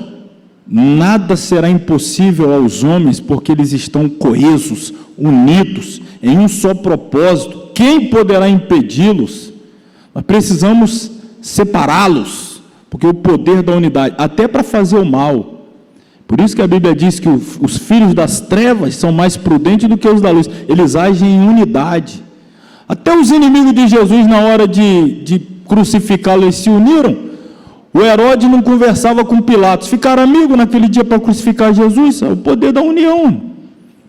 nada será impossível aos homens, porque eles estão coesos, unidos, em um só propósito. Quem poderá impedi-los? Nós precisamos separá-los, porque o poder da unidade, até para fazer o mal. Por isso que a Bíblia diz que os filhos das trevas são mais prudentes do que os da luz. Eles agem em unidade. Até os inimigos de Jesus, na hora de crucificá-lo, eles se uniram. O Herodes não conversava com Pilatos. Ficaram amigos naquele dia para crucificar Jesus. É o poder da união.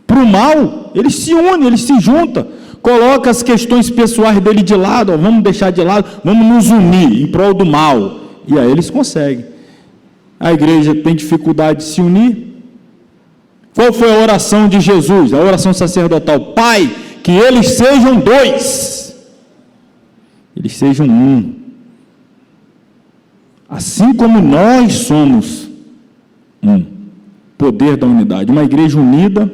Para o mal, eles se unem, eles se juntam. Coloca as questões pessoais dele de lado. Ó, vamos deixar de lado, vamos nos unir em prol do mal. E aí eles conseguem. A igreja tem dificuldade de se unir. Qual foi a oração de Jesus? A oração sacerdotal: Pai, que eles sejam dois, eles sejam um, assim como nós somos um. Poder da unidade. Uma igreja unida,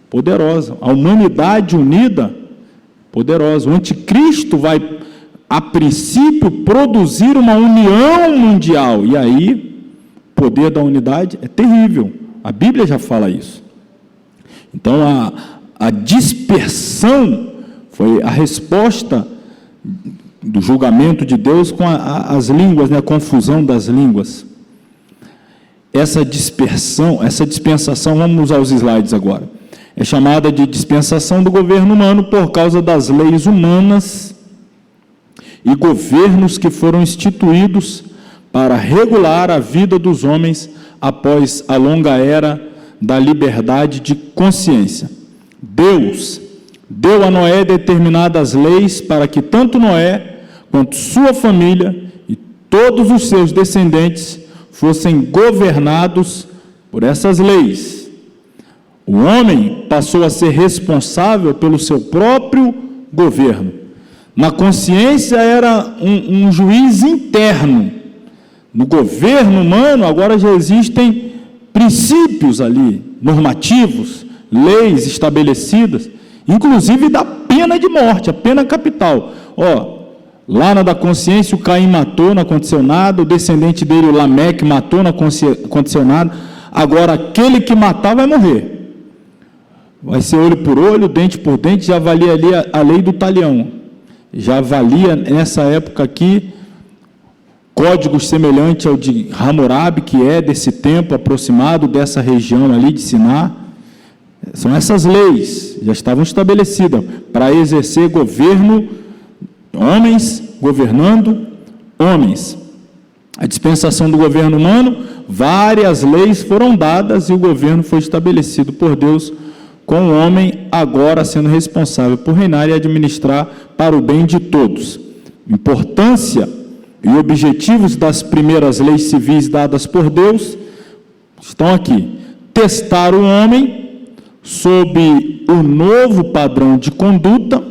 poderosa. A humanidade unida, poderosa. O anticristo vai, a princípio, produzir uma união mundial, e aí o poder da unidade é terrível, a Bíblia já fala isso. Então a dispersão foi a resposta do julgamento de Deus com as línguas, né, a confusão das línguas. Essa dispensação, vamos usar os slides agora, é chamada de dispensação do governo humano por causa das leis humanas e governos que foram instituídos para regular a vida dos homens após a longa era da liberdade de consciência. Deus deu a Noé determinadas leis para que tanto Noé quanto sua família e todos os seus descendentes fossem governados por essas leis. O homem passou a ser responsável pelo seu próprio governo. Na consciência era um juiz interno. No governo humano, agora já existem princípios ali, normativos, leis estabelecidas, inclusive da pena de morte, a pena capital. Lá na da consciência, o Caim matou, não aconteceu nada, o descendente dele, o Lameque, matou, não aconteceu nada. Agora, aquele que matar vai morrer. Vai ser olho por olho, dente por dente, já valia ali a lei do talião. Já valia, nessa época aqui, códigos semelhantes ao de Hammurabi, que é desse tempo aproximado dessa região ali de Siná. São essas leis, já estavam estabelecidas para exercer governo, homens governando homens. A dispensação do governo humano, várias leis foram dadas e o governo foi estabelecido por Deus, com o homem agora sendo responsável por reinar e administrar para o bem de todos. Importância e objetivos das primeiras leis civis dadas por Deus estão aqui. Testar o homem sob o novo padrão de conduta.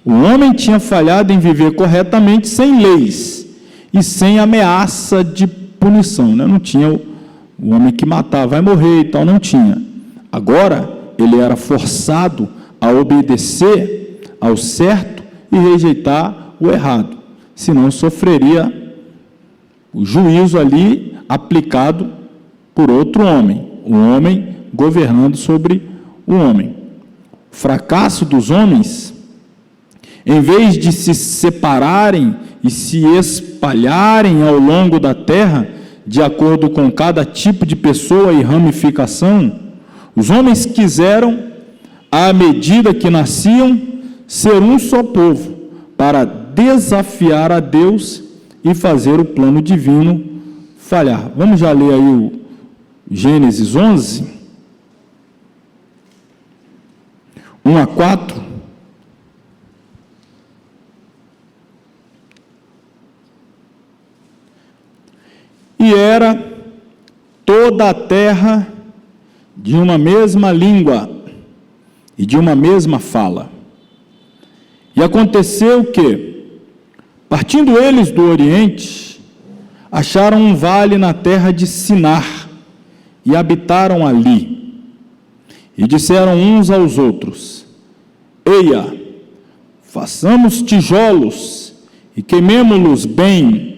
O homem tinha falhado em viver corretamente sem leis e sem ameaça de punição, né? Não tinha o homem que matar, vai morrer e tal, não tinha. Agora, ele era forçado a obedecer ao certo e rejeitar o errado, senão sofreria o juízo ali aplicado por outro homem, o homem governando sobre o homem. O fracasso dos homens, em vez de se separarem e se espalharem ao longo da terra, de acordo com cada tipo de pessoa e ramificação, os homens quiseram, à medida que nasciam, ser um só povo, para desafiar a Deus e fazer o plano divino falhar. Vamos já ler aí o Gênesis 11, 1 a 4. E era toda a terra de uma mesma língua e de uma mesma fala. E aconteceu que, partindo eles do Oriente, acharam um vale na terra de Sinar e habitaram ali. E disseram uns aos outros: Eia, façamos tijolos e queimemo-los bem.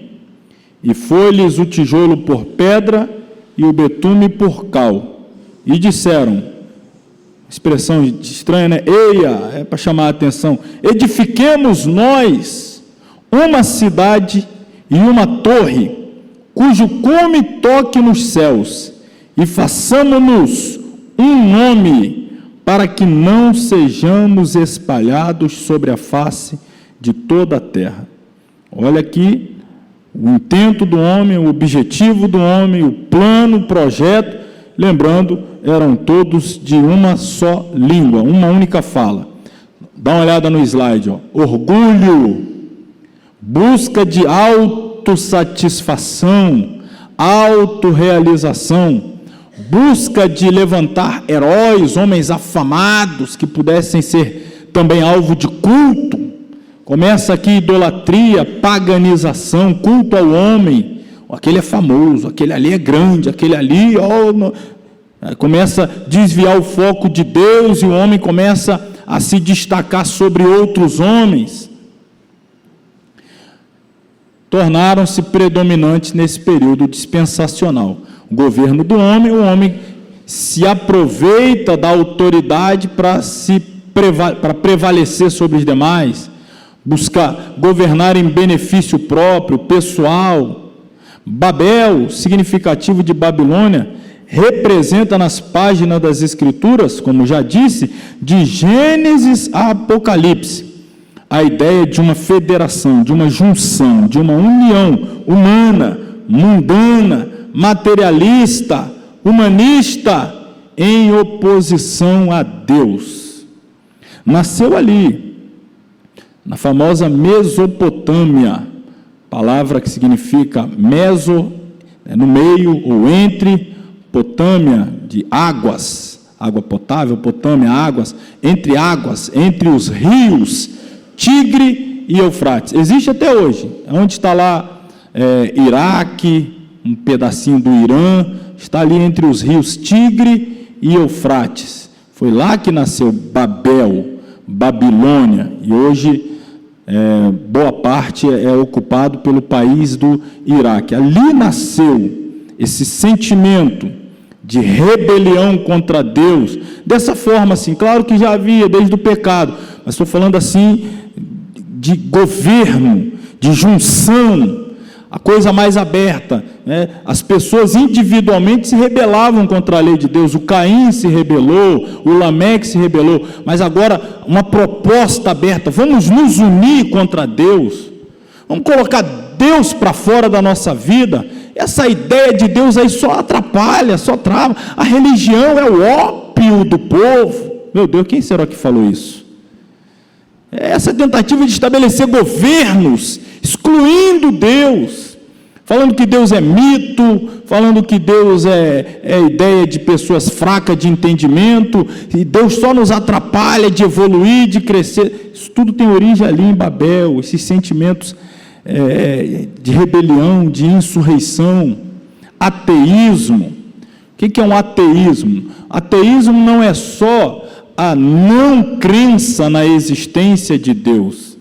E foi-lhes o tijolo por pedra e o betume por cal. E disseram, expressão estranha, né? Eia, é para chamar a atenção, edifiquemos nós uma cidade e uma torre, cujo cume toque nos céus, e façamo-nos um nome, para que não sejamos espalhados sobre a face de toda a terra. Olha aqui, o intento do homem, o objetivo do homem, o plano, o projeto, lembrando, eram todos de uma só língua, uma única fala. Dá uma olhada no slide, ó. Orgulho, busca de autossatisfação, autorrealização, busca de levantar heróis, homens afamados, que pudessem ser também alvo de culto. Começa aqui idolatria, paganização, culto ao homem. Aquele é famoso, aquele ali é grande, aquele ali, começa a desviar o foco de Deus e o homem começa a se destacar sobre outros homens. Tornaram-se predominantes nesse período dispensacional. O governo do homem, o homem se aproveita da autoridade para prevalecer sobre os demais, buscar governar em benefício próprio, pessoal. Babel, significativo de Babilônia, representa nas páginas das Escrituras, como já disse, de Gênesis a Apocalipse, a ideia de uma federação, de uma junção, de uma união humana, mundana, materialista, humanista, em oposição a Deus. Nasceu ali, na famosa Mesopotâmia, palavra que significa meso, no meio ou entre, potâmia, de águas, água potável, potâmia, águas, entre os rios, Tigre e Eufrates. Existe até hoje. Onde está lá Iraque, um pedacinho do Irã, está ali entre os rios Tigre e Eufrates. Foi lá que nasceu Babel, Babilônia, e hoje boa parte é ocupado pelo país do Iraque. Ali nasceu esse sentimento de rebelião contra Deus, dessa forma assim, claro que já havia desde o pecado, mas estou falando assim de governo, de junção, a coisa mais aberta, né? As pessoas individualmente se rebelavam contra a lei de Deus, o Caim se rebelou, o Lameque se rebelou, mas agora uma proposta aberta, vamos nos unir contra Deus, vamos colocar Deus para fora da nossa vida. Essa ideia de Deus aí só atrapalha, só trava, a religião é o ópio do povo. Meu Deus, quem será que falou isso? Essa tentativa de estabelecer governos, excluindo Deus, falando que Deus é mito, falando que Deus é ideia de pessoas fracas de entendimento, e Deus só nos atrapalha de evoluir, de crescer. Isso tudo tem origem ali em Babel, esses sentimentos de rebelião, de insurreição, ateísmo. O que é um ateísmo? Ateísmo não é só a não crença na existência de Deus,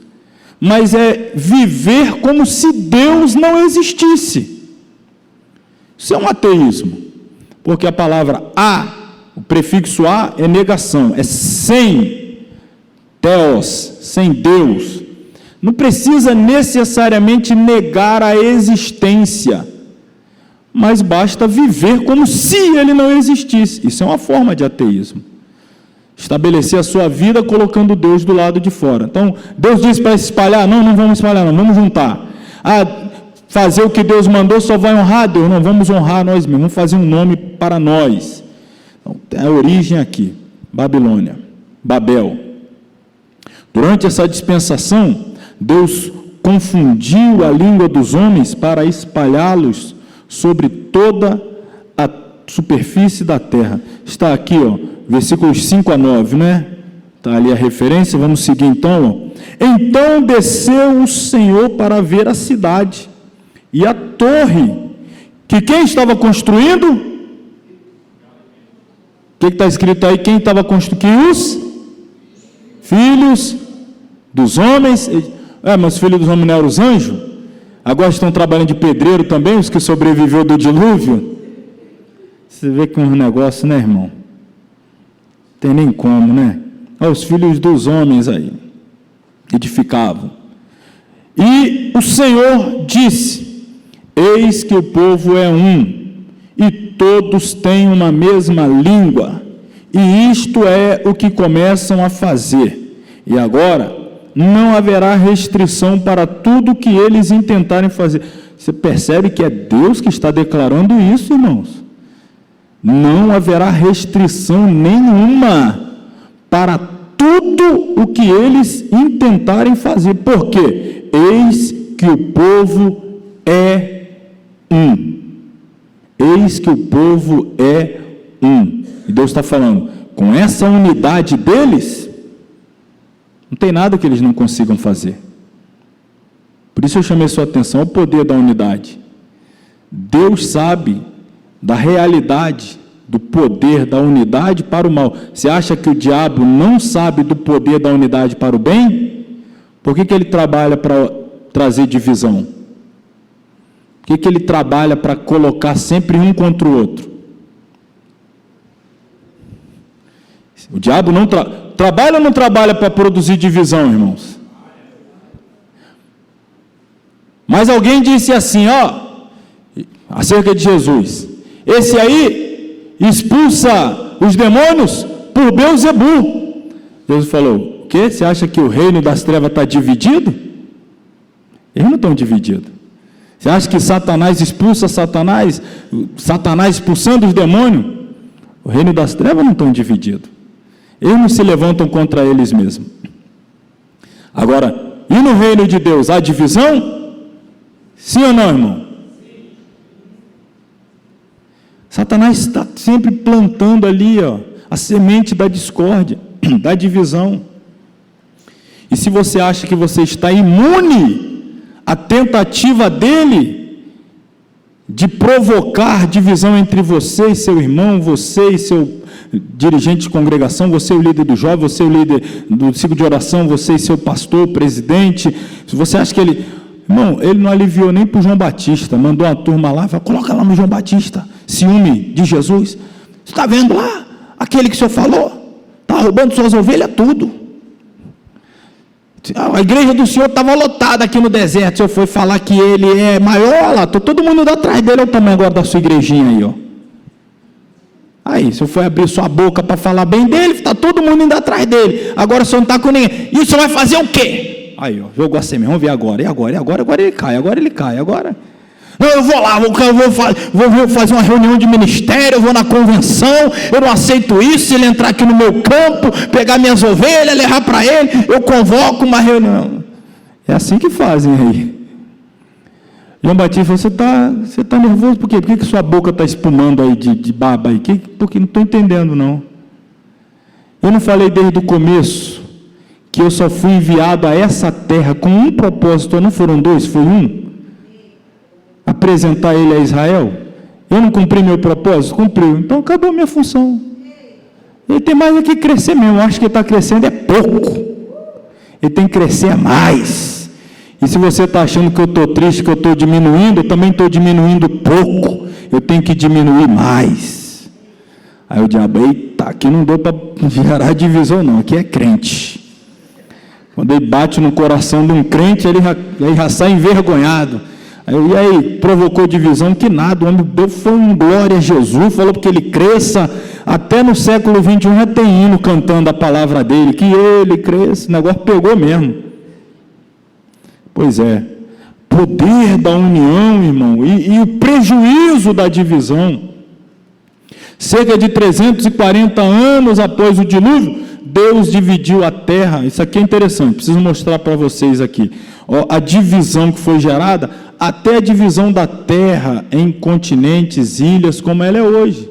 mas é viver como se Deus não existisse. Isso é um ateísmo, porque a palavra a, o prefixo a é negação, é sem Theos, sem Deus. Não precisa necessariamente negar a existência, mas basta viver como se ele não existisse. Isso é uma forma de ateísmo. Estabelecer a sua vida colocando Deus do lado de fora. Então, Deus disse para se espalhar, não vamos espalhar, não, vamos juntar. Fazer o que Deus mandou só vai honrar Deus, não, vamos honrar nós mesmos, vamos fazer um nome para nós. Então, a origem aqui, Babilônia, Babel. Durante essa dispensação, Deus confundiu a língua dos homens para espalhá-los sobre toda a superfície da terra. Está aqui, versículos 5 a 9, né? Está ali a referência, vamos seguir então. Então desceu o Senhor para ver a cidade e a torre, que quem estava construindo? O que está escrito aí? Quem estava construindo? Os filhos dos homens. Mas os filhos dos homens não eram os anjos? Agora estão trabalhando de pedreiro também, os que sobreviveu do dilúvio? Você vê que é um negócio, né, irmão? Tem nem como, né? Olha os filhos dos homens aí, edificavam. E o Senhor disse: eis que o povo é um, e todos têm uma mesma língua, e isto é o que começam a fazer. E agora não haverá restrição para tudo que eles intentarem fazer. Você percebe que é Deus que está declarando isso, irmãos? Não haverá restrição nenhuma para tudo o que eles intentarem fazer. Por quê? Eis que o povo é um. Eis que o povo é um. E Deus está falando, com essa unidade deles, não tem nada que eles não consigam fazer. Por isso eu chamei sua atenção ao poder da unidade. Deus sabe da realidade, do poder da unidade para o mal. Você acha que o diabo não sabe do poder da unidade para o bem? Por que ele trabalha para trazer divisão? Por que ele trabalha para colocar sempre um contra o outro? O diabo não trabalha ou não trabalha para produzir divisão, irmãos? Mas alguém disse assim, acerca de Jesus: esse aí expulsa os demônios por Beelzebu. Jesus falou: o quê? Você acha que o reino das trevas está dividido? Eles não estão divididos. Você acha que Satanás expulsa Satanás? Satanás expulsando os demônios? O reino das trevas não estão divididos. Eles não se levantam contra eles mesmos. Agora, e no reino de Deus, há divisão? Sim ou não, irmão? Satanás está sempre plantando ali, a semente da discórdia, da divisão. E se você acha que você está imune à tentativa dele de provocar divisão entre você e seu irmão, você e seu dirigente de congregação, você o líder do jovem, você o líder do ciclo de oração, você e seu pastor, presidente, se você acha que ele... Irmão, ele não aliviou nem para o João Batista, mandou uma turma lá, falou, coloca lá no João Batista, ciúme de Jesus. Você está vendo lá? Aquele que o senhor falou, está roubando suas ovelhas tudo. A igreja do senhor estava lotada aqui no deserto, o senhor foi falar que ele é maior, lá, todo mundo indo atrás dele, olha o tamanho agora da sua igrejinha aí, ó. Aí, o senhor foi abrir sua boca para falar bem dele, está todo mundo indo atrás dele, agora o senhor não está com ninguém, e o senhor vai fazer o quê? Aí, ó, jogou a semente, vamos ver agora, agora ele cai, agora. Não, eu vou lá, vou fazer uma reunião de ministério, eu vou na convenção, eu não aceito isso, se ele entrar aqui no meu campo, pegar minhas ovelhas, levar para ele, eu convoco uma reunião. É assim que fazem aí. João Batista, você está nervoso por quê? Por que sua boca está espumando aí de baba aí? Porque não estou entendendo não. Eu não falei desde o começo que eu só fui enviado a essa terra com um propósito, não foram dois, foi um. Apresentar ele a Israel. Eu não cumpri meu propósito? Cumpriu. Então acabou a minha função. Ele tem mais que crescer mesmo. Eu acho que ele está crescendo é pouco. Ele tem que crescer mais. E se você está achando que eu estou triste, que eu estou diminuindo, eu também estou diminuindo pouco. Eu tenho que diminuir mais. Aí o diabo, eita, aqui não deu para gerar divisão não, aqui é crente. Quando ele bate no coração de um crente, ele já sai envergonhado. E aí, provocou divisão, que nada, o homem deu foi um glória a Jesus, falou porque ele cresça, até no século 21 já tem hino cantando a palavra dele, que ele cresça, o negócio pegou mesmo. Pois é, poder da união, irmão, e o prejuízo da divisão. Cerca de 340 anos após o dilúvio, Deus dividiu a terra. Isso aqui é interessante, preciso mostrar para vocês aqui. Ó, a divisão que foi gerada, até a divisão da terra em continentes, ilhas, como ela é hoje.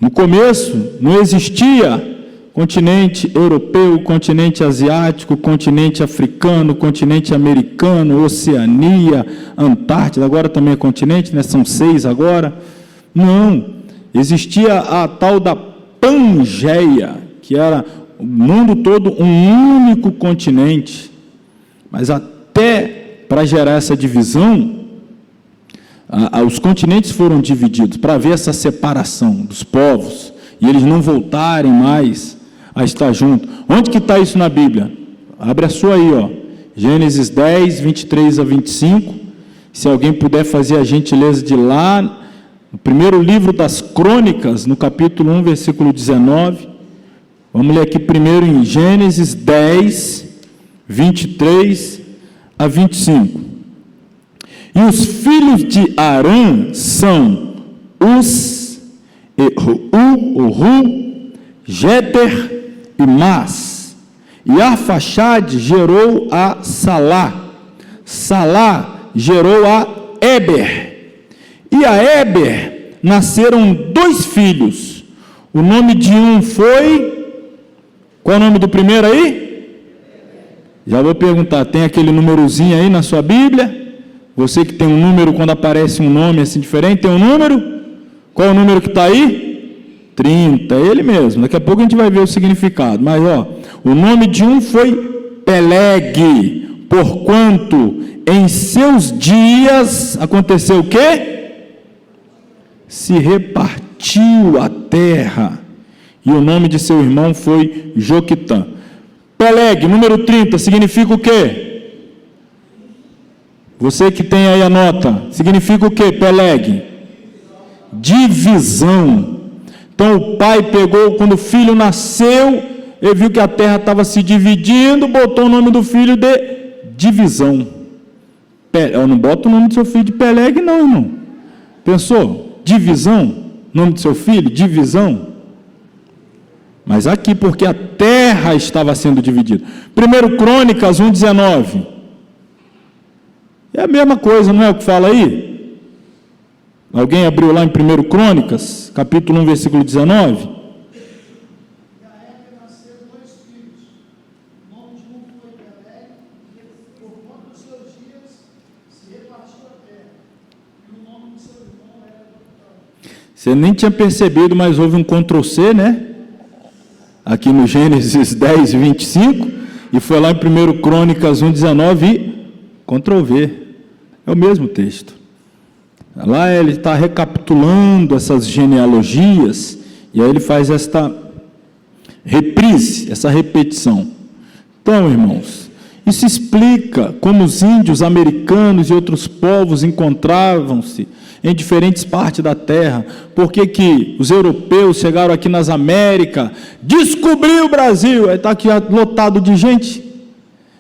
No começo, não existia continente europeu, continente asiático, continente africano, continente americano, Oceania, Antártida, agora também é continente, né? São 6 agora. Não, existia a tal da Pangeia, que era o mundo todo um único continente, mas até para gerar essa divisão, os continentes foram divididos, para haver essa separação dos povos, e eles não voltarem mais a estar juntos. Onde que está isso na Bíblia? Abre a sua aí, ó. Gênesis 10, 23 a 25, se alguém puder fazer a gentileza de lá, no primeiro livro das Crônicas, no capítulo 1, versículo 19, vamos ler aqui primeiro em Gênesis 10, 23 a 25. E os filhos de Arã são Uz, Hu, Jeter e Mas. E Arfaxade gerou a Salá. Salá gerou a Eber. E a Eber nasceram 2 filhos. O nome de um foi... Qual é o nome do primeiro aí? Já vou perguntar, tem aquele númerozinho aí na sua Bíblia? Você que tem um número, quando aparece um nome assim diferente, tem um número? Qual é o número que está aí? 30, é ele mesmo. Daqui a pouco a gente vai ver o significado. Mas, ó, o nome de um foi Peleg, porquanto em seus dias aconteceu o quê? Se repartiu a terra, e o nome de seu irmão foi Joquitã. Peleg, número 30, significa o quê? Você que tem aí a nota, significa o quê, Peleg? Divisão. Então o pai pegou, quando o filho nasceu, ele viu que a terra estava se dividindo, botou o nome do filho de divisão. Eu não boto o nome do seu filho de Peleg não, irmão. Pensou? Divisão, nome do seu filho, divisão. Mas aqui, porque a terra estava sendo dividida. 1 Crônicas 1,19. É a mesma coisa, não é o que fala aí? Alguém abriu lá em 1 Crônicas, capítulo 1, versículo 19? Você nem tinha percebido, mas houve um Ctrl+C, né? Aqui no Gênesis 10, 25, e foi lá em 1 Crônicas 1, 19 e Ctrl+V. É o mesmo texto. Lá ele está recapitulando essas genealogias, e aí ele faz esta reprise, essa repetição. Então, irmãos, isso explica como os índios americanos e outros povos encontravam-se em diferentes partes da terra. Por que que os europeus chegaram aqui nas Américas, descobriu o Brasil, aí está aqui lotado de gente,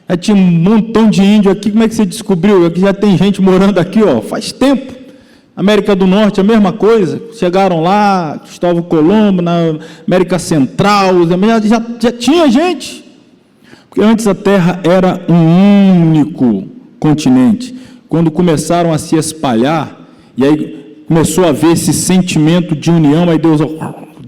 aí tinha um montão de índio aqui, como é que você descobriu? Aqui já tem gente morando aqui, ó, faz tempo. América do Norte, a mesma coisa, chegaram lá, Cristóvão Colombo, na América Central, já tinha gente, porque antes a terra era um único continente. Quando começaram a se espalhar, e aí começou a haver esse sentimento de união, aí Deus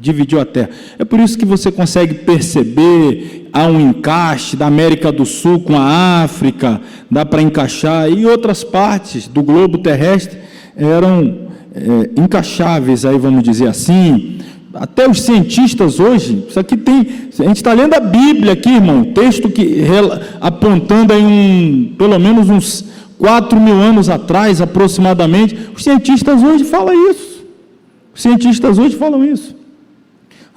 dividiu a terra. É por isso que você consegue perceber, há um encaixe da América do Sul com a África, dá para encaixar, e outras partes do globo terrestre eram encaixáveis, aí vamos dizer assim. Até os cientistas hoje, isso aqui tem, a gente está lendo a Bíblia aqui, irmão, texto que apontando aí pelo menos uns 4.000 anos atrás, aproximadamente. Os cientistas hoje falam isso. Os cientistas hoje falam isso.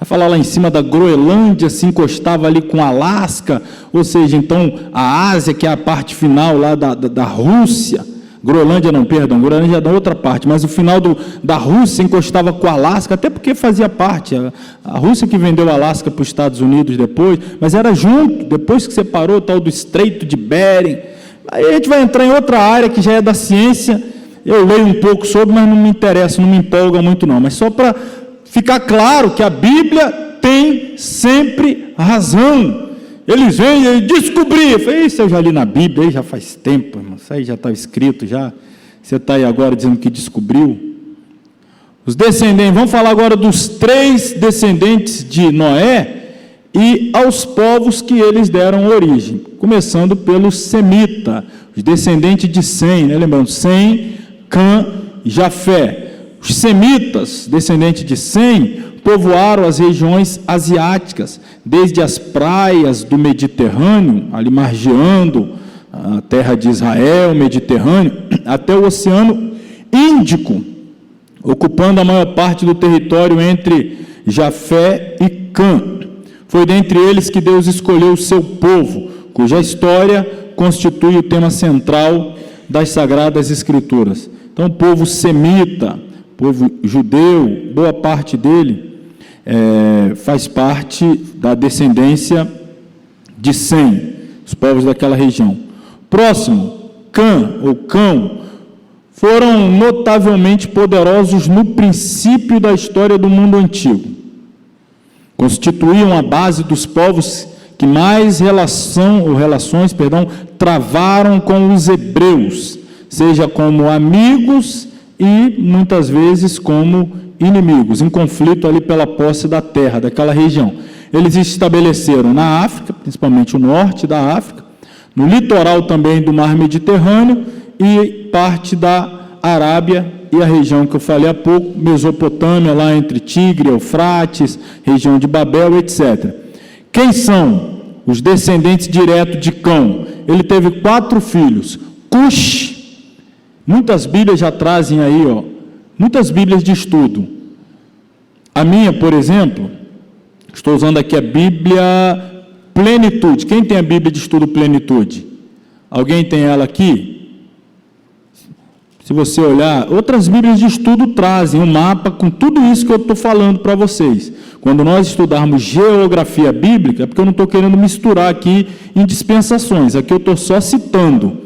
Vai falar lá em cima da Groenlândia, se encostava ali com Alasca, ou seja, então a Ásia, que é a parte final lá da Rússia, Groenlândia é da outra parte, mas o final da Rússia encostava com o Alasca, até porque fazia parte, a Rússia que vendeu o Alasca para os Estados Unidos depois, mas era junto, depois que separou o tal do Estreito de Bering. Aí a gente vai entrar em outra área que já é da ciência, eu leio um pouco sobre, mas não me interessa, não me empolga muito não, mas só para ficar claro que a Bíblia tem sempre razão. Eles vêm e descobrir. Eu falei, isso eu já li na Bíblia, aí já faz tempo, irmão. Isso aí já está escrito já. Você está aí agora dizendo que descobriu. Os descendentes, vamos falar agora dos 3 descendentes de Noé e aos povos que eles deram origem. Começando pelo Semita, os descendentes de Sem, né? Lembrando, Sem, Cã e Jafé. Os Semitas, descendentes de Sem, povoaram as regiões asiáticas, desde as praias do Mediterrâneo, ali margeando a terra de Israel, Mediterrâneo, até o Oceano Índico, ocupando a maior parte do território entre Jafé e Cã. Foi dentre eles que Deus escolheu o seu povo, cuja história constitui o tema central das Sagradas Escrituras. Então, o povo semita, povo judeu, boa parte dele, faz parte da descendência de Sem, os povos daquela região. Próximo, Cã, ou Cão, foram notavelmente poderosos no princípio da história do mundo antigo. Constituíam a base dos povos que mais relações travaram com os hebreus, seja como amigos e muitas vezes como inimigos, em conflito ali pela posse da terra, daquela região. Eles estabeleceram na África, principalmente o norte da África, no litoral também do mar Mediterrâneo e parte da Arábia e a região que eu falei há pouco, Mesopotâmia, lá entre Tigre, Eufrates, região de Babel, etc. Quem são os descendentes diretos de Cão? Ele teve 4 filhos. Cush, muitas Bíblias já trazem aí, muitas Bíblias de estudo. A minha, por exemplo, estou usando aqui a Bíblia Plenitude. Quem tem a Bíblia de estudo Plenitude? Alguém tem ela aqui? Se você olhar, outras Bíblias de estudo trazem um mapa com tudo isso que eu estou falando para vocês. Quando nós estudarmos geografia bíblica, é porque eu não estou querendo misturar aqui em dispensações, aqui eu estou só citando.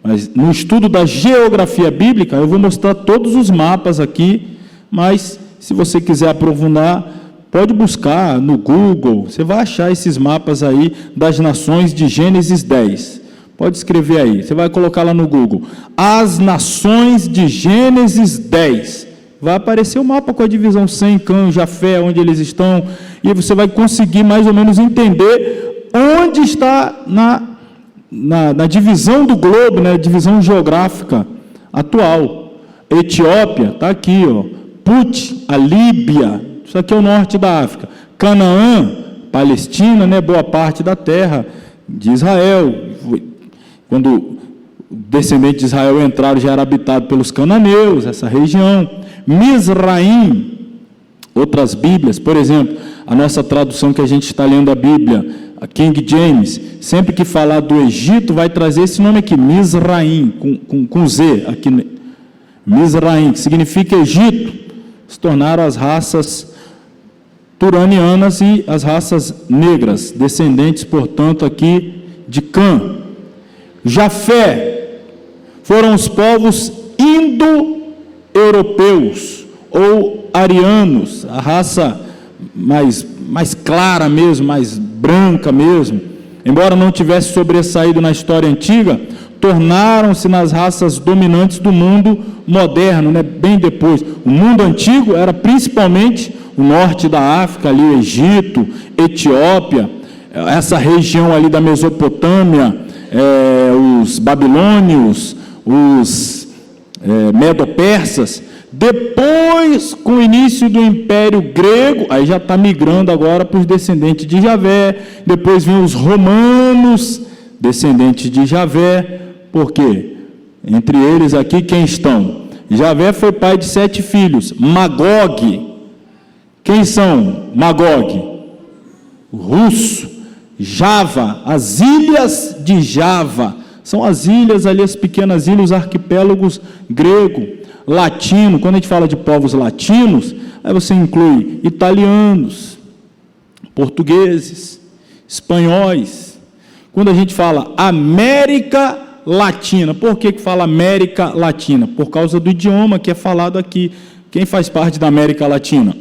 Mas no estudo da geografia bíblica, eu vou mostrar todos os mapas aqui, mas se você quiser aprofundar, pode buscar no Google, você vai achar esses mapas aí das nações de Gênesis 10. Pode escrever aí, você vai colocar lá no Google, as nações de Gênesis 10. Vai aparecer o mapa com a divisão Sem, Cã, Jafé, onde eles estão, e você vai conseguir mais ou menos entender onde está na divisão do globo, divisão geográfica atual. Etiópia, está aqui, Put, a Líbia, isso aqui é o norte da África. Canaã, Palestina, né, boa parte da terra de Israel. Quando descendentes de Israel entraram, já era habitado pelos cananeus, essa região. Mizraim, outras Bíblias, por exemplo, a nossa tradução que a gente está lendo a Bíblia, a King James, sempre que falar do Egito, vai trazer esse nome aqui, Mizraim, com Z, aqui, Mizraim, que significa Egito, se tornaram as raças turanianas e as raças negras, descendentes, portanto, aqui de Cã. Jafé, foram os povos indo-europeus, ou arianos, a raça mais clara mesmo, mais branca mesmo, embora não tivesse sobressaído na história antiga, tornaram-se nas raças dominantes do mundo moderno, né? Bem depois. O mundo antigo era principalmente o norte da África, ali o Egito, Etiópia, essa região ali da Mesopotâmia, os babilônios, os medo-persas. Depois, com o início do Império Grego, aí já está migrando agora para os descendentes de Javé. Depois vem os romanos, descendentes de Javé. Por quê? Entre eles aqui, quem estão? Javé foi pai de 7 filhos. Magog. Quem são Magog? Russo. Java, as ilhas de Java. São as ilhas ali, as pequenas ilhas, os arquipélagos grego. Latino, quando a gente fala de povos latinos, aí você inclui italianos, portugueses, espanhóis. Quando a gente fala América Latina, por que fala América Latina? Por causa do idioma que é falado aqui. Quem faz parte da América Latina?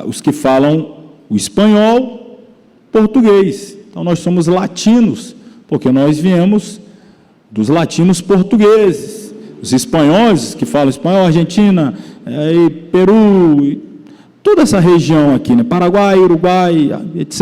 Os que falam o espanhol, português. Então nós somos latinos, porque nós viemos dos latinos portugueses. Os espanhóis que falam espanhol, Argentina, Peru, toda essa região aqui, né? Paraguai, Uruguai, etc.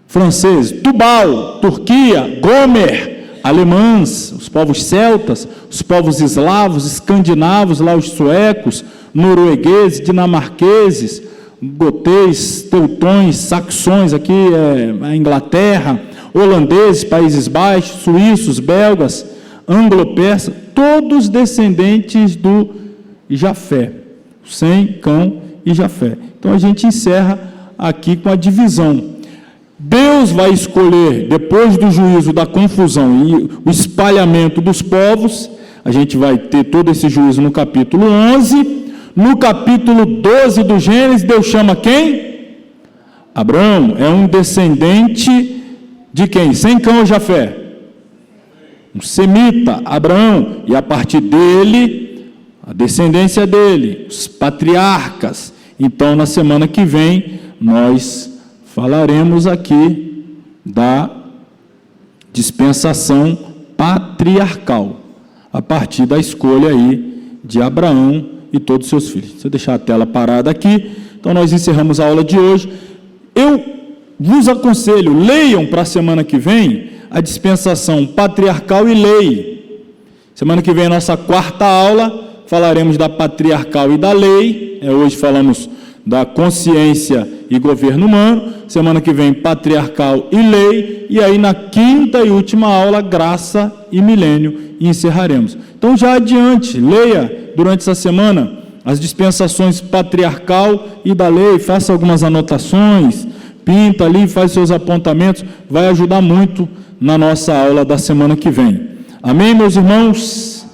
Franceses, Tubal, Turquia, Gomer, alemães, os povos celtas, os povos eslavos, escandinavos, lá os suecos, noruegueses, dinamarqueses, goteis, teutões, saxões, aqui a Inglaterra, holandeses, Países Baixos, suíços, belgas, anglo-persa, todos descendentes do Jafé, Sem, Cão e Jafé. Então a gente encerra aqui com a divisão. Deus vai escolher, depois do juízo da confusão e o espalhamento dos povos, a gente vai ter todo esse juízo no capítulo 11, no capítulo 12 do Gênesis, Deus chama quem? Abraão, é um descendente de quem? Sem, Cão ou Jafé? Um semita, Abraão, e a partir dele, a descendência dele, os patriarcas. Então, na semana que vem, nós falaremos aqui da dispensação patriarcal, a partir da escolha aí de Abraão e todos os seus filhos. Se eu deixar a tela parada aqui, então nós encerramos a aula de hoje. Eu vos aconselho, leiam para a semana que vem a dispensação patriarcal e lei. Semana que vem, nossa 4ª aula, falaremos da patriarcal e da lei. Hoje falamos da consciência e governo humano. Semana que vem, patriarcal e lei. E aí, na 5ª e última aula, graça e milênio, e encerraremos. Então, já adiante, leia durante essa semana as dispensações patriarcal e da lei, faça algumas anotações, pinta ali, faz seus apontamentos, vai ajudar muito na nossa aula da semana que vem. Amém, meus irmãos?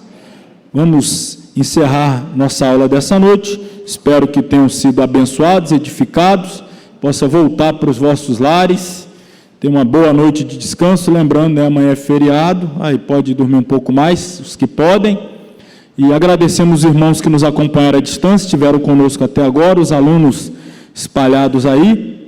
Vamos encerrar nossa aula dessa noite. Espero que tenham sido abençoados, edificados, possa voltar para os vossos lares, ter uma boa noite de descanso, lembrando, né, amanhã é feriado, aí pode dormir um pouco mais, os que podem, e agradecemos os irmãos que nos acompanharam à distância, estiveram conosco até agora, os alunos espalhados aí.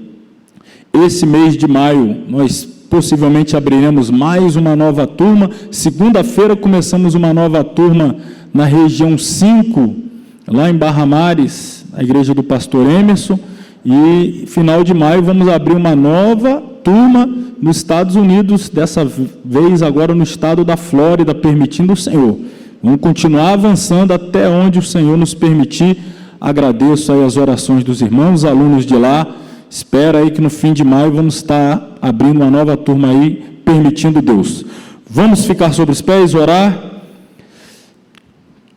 Esse mês de maio, nós possivelmente abriremos mais uma nova turma. Segunda-feira começamos uma nova turma na região 5, lá em Barra Mares, a igreja do pastor Emerson, e final de maio vamos abrir uma nova turma nos Estados Unidos, dessa vez agora no estado da Flórida, permitindo o Senhor. Vamos continuar avançando até onde o Senhor nos permitir. Agradeço aí as orações dos irmãos, alunos de lá. Espera aí que no fim de maio vamos estar abrindo uma nova turma aí, permitindo Deus. Vamos ficar sobre os pés, orar.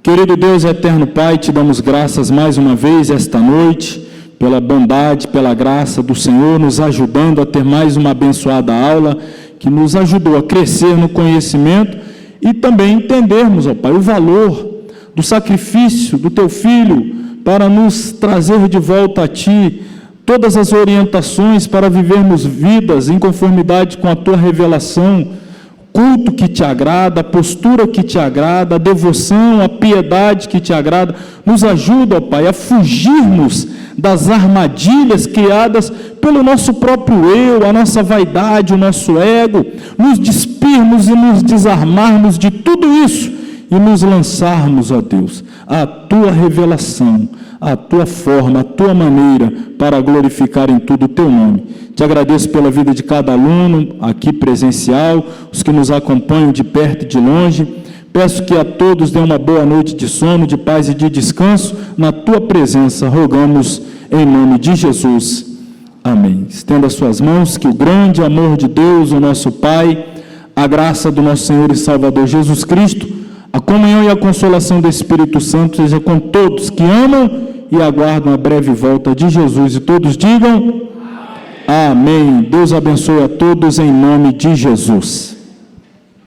Querido Deus, eterno Pai, te damos graças mais uma vez esta noite, pela bondade, pela graça do Senhor, nos ajudando a ter mais uma abençoada aula, que nos ajudou a crescer no conhecimento e também entendermos, ó Pai, o valor do sacrifício do Teu Filho para nos trazer de volta a Ti todas as orientações para vivermos vidas em conformidade com a Tua revelação, culto que te agrada, a postura que te agrada, a devoção, a piedade que te agrada. Nos ajuda, ó Pai, a fugirmos das armadilhas criadas pelo nosso próprio eu, a nossa vaidade, o nosso ego, nos despirmos e nos desarmarmos de tudo isso e nos lançarmos, ó Deus, a Tua revelação, a Tua forma, a Tua maneira, para glorificar em tudo o Teu nome. Te agradeço pela vida de cada aluno aqui presencial, os que nos acompanham de perto e de longe. Peço que a todos dê uma boa noite de sono, de paz e de descanso. Na Tua presença, rogamos em nome de Jesus. Amém. Estenda as suas mãos, que o grande amor de Deus, o nosso Pai, a graça do nosso Senhor e Salvador Jesus Cristo, a comunhão e a consolação do Espírito Santo seja com todos que amam e aguardam a breve volta de Jesus. E todos digam... Amém. Deus abençoe a todos em nome de Jesus.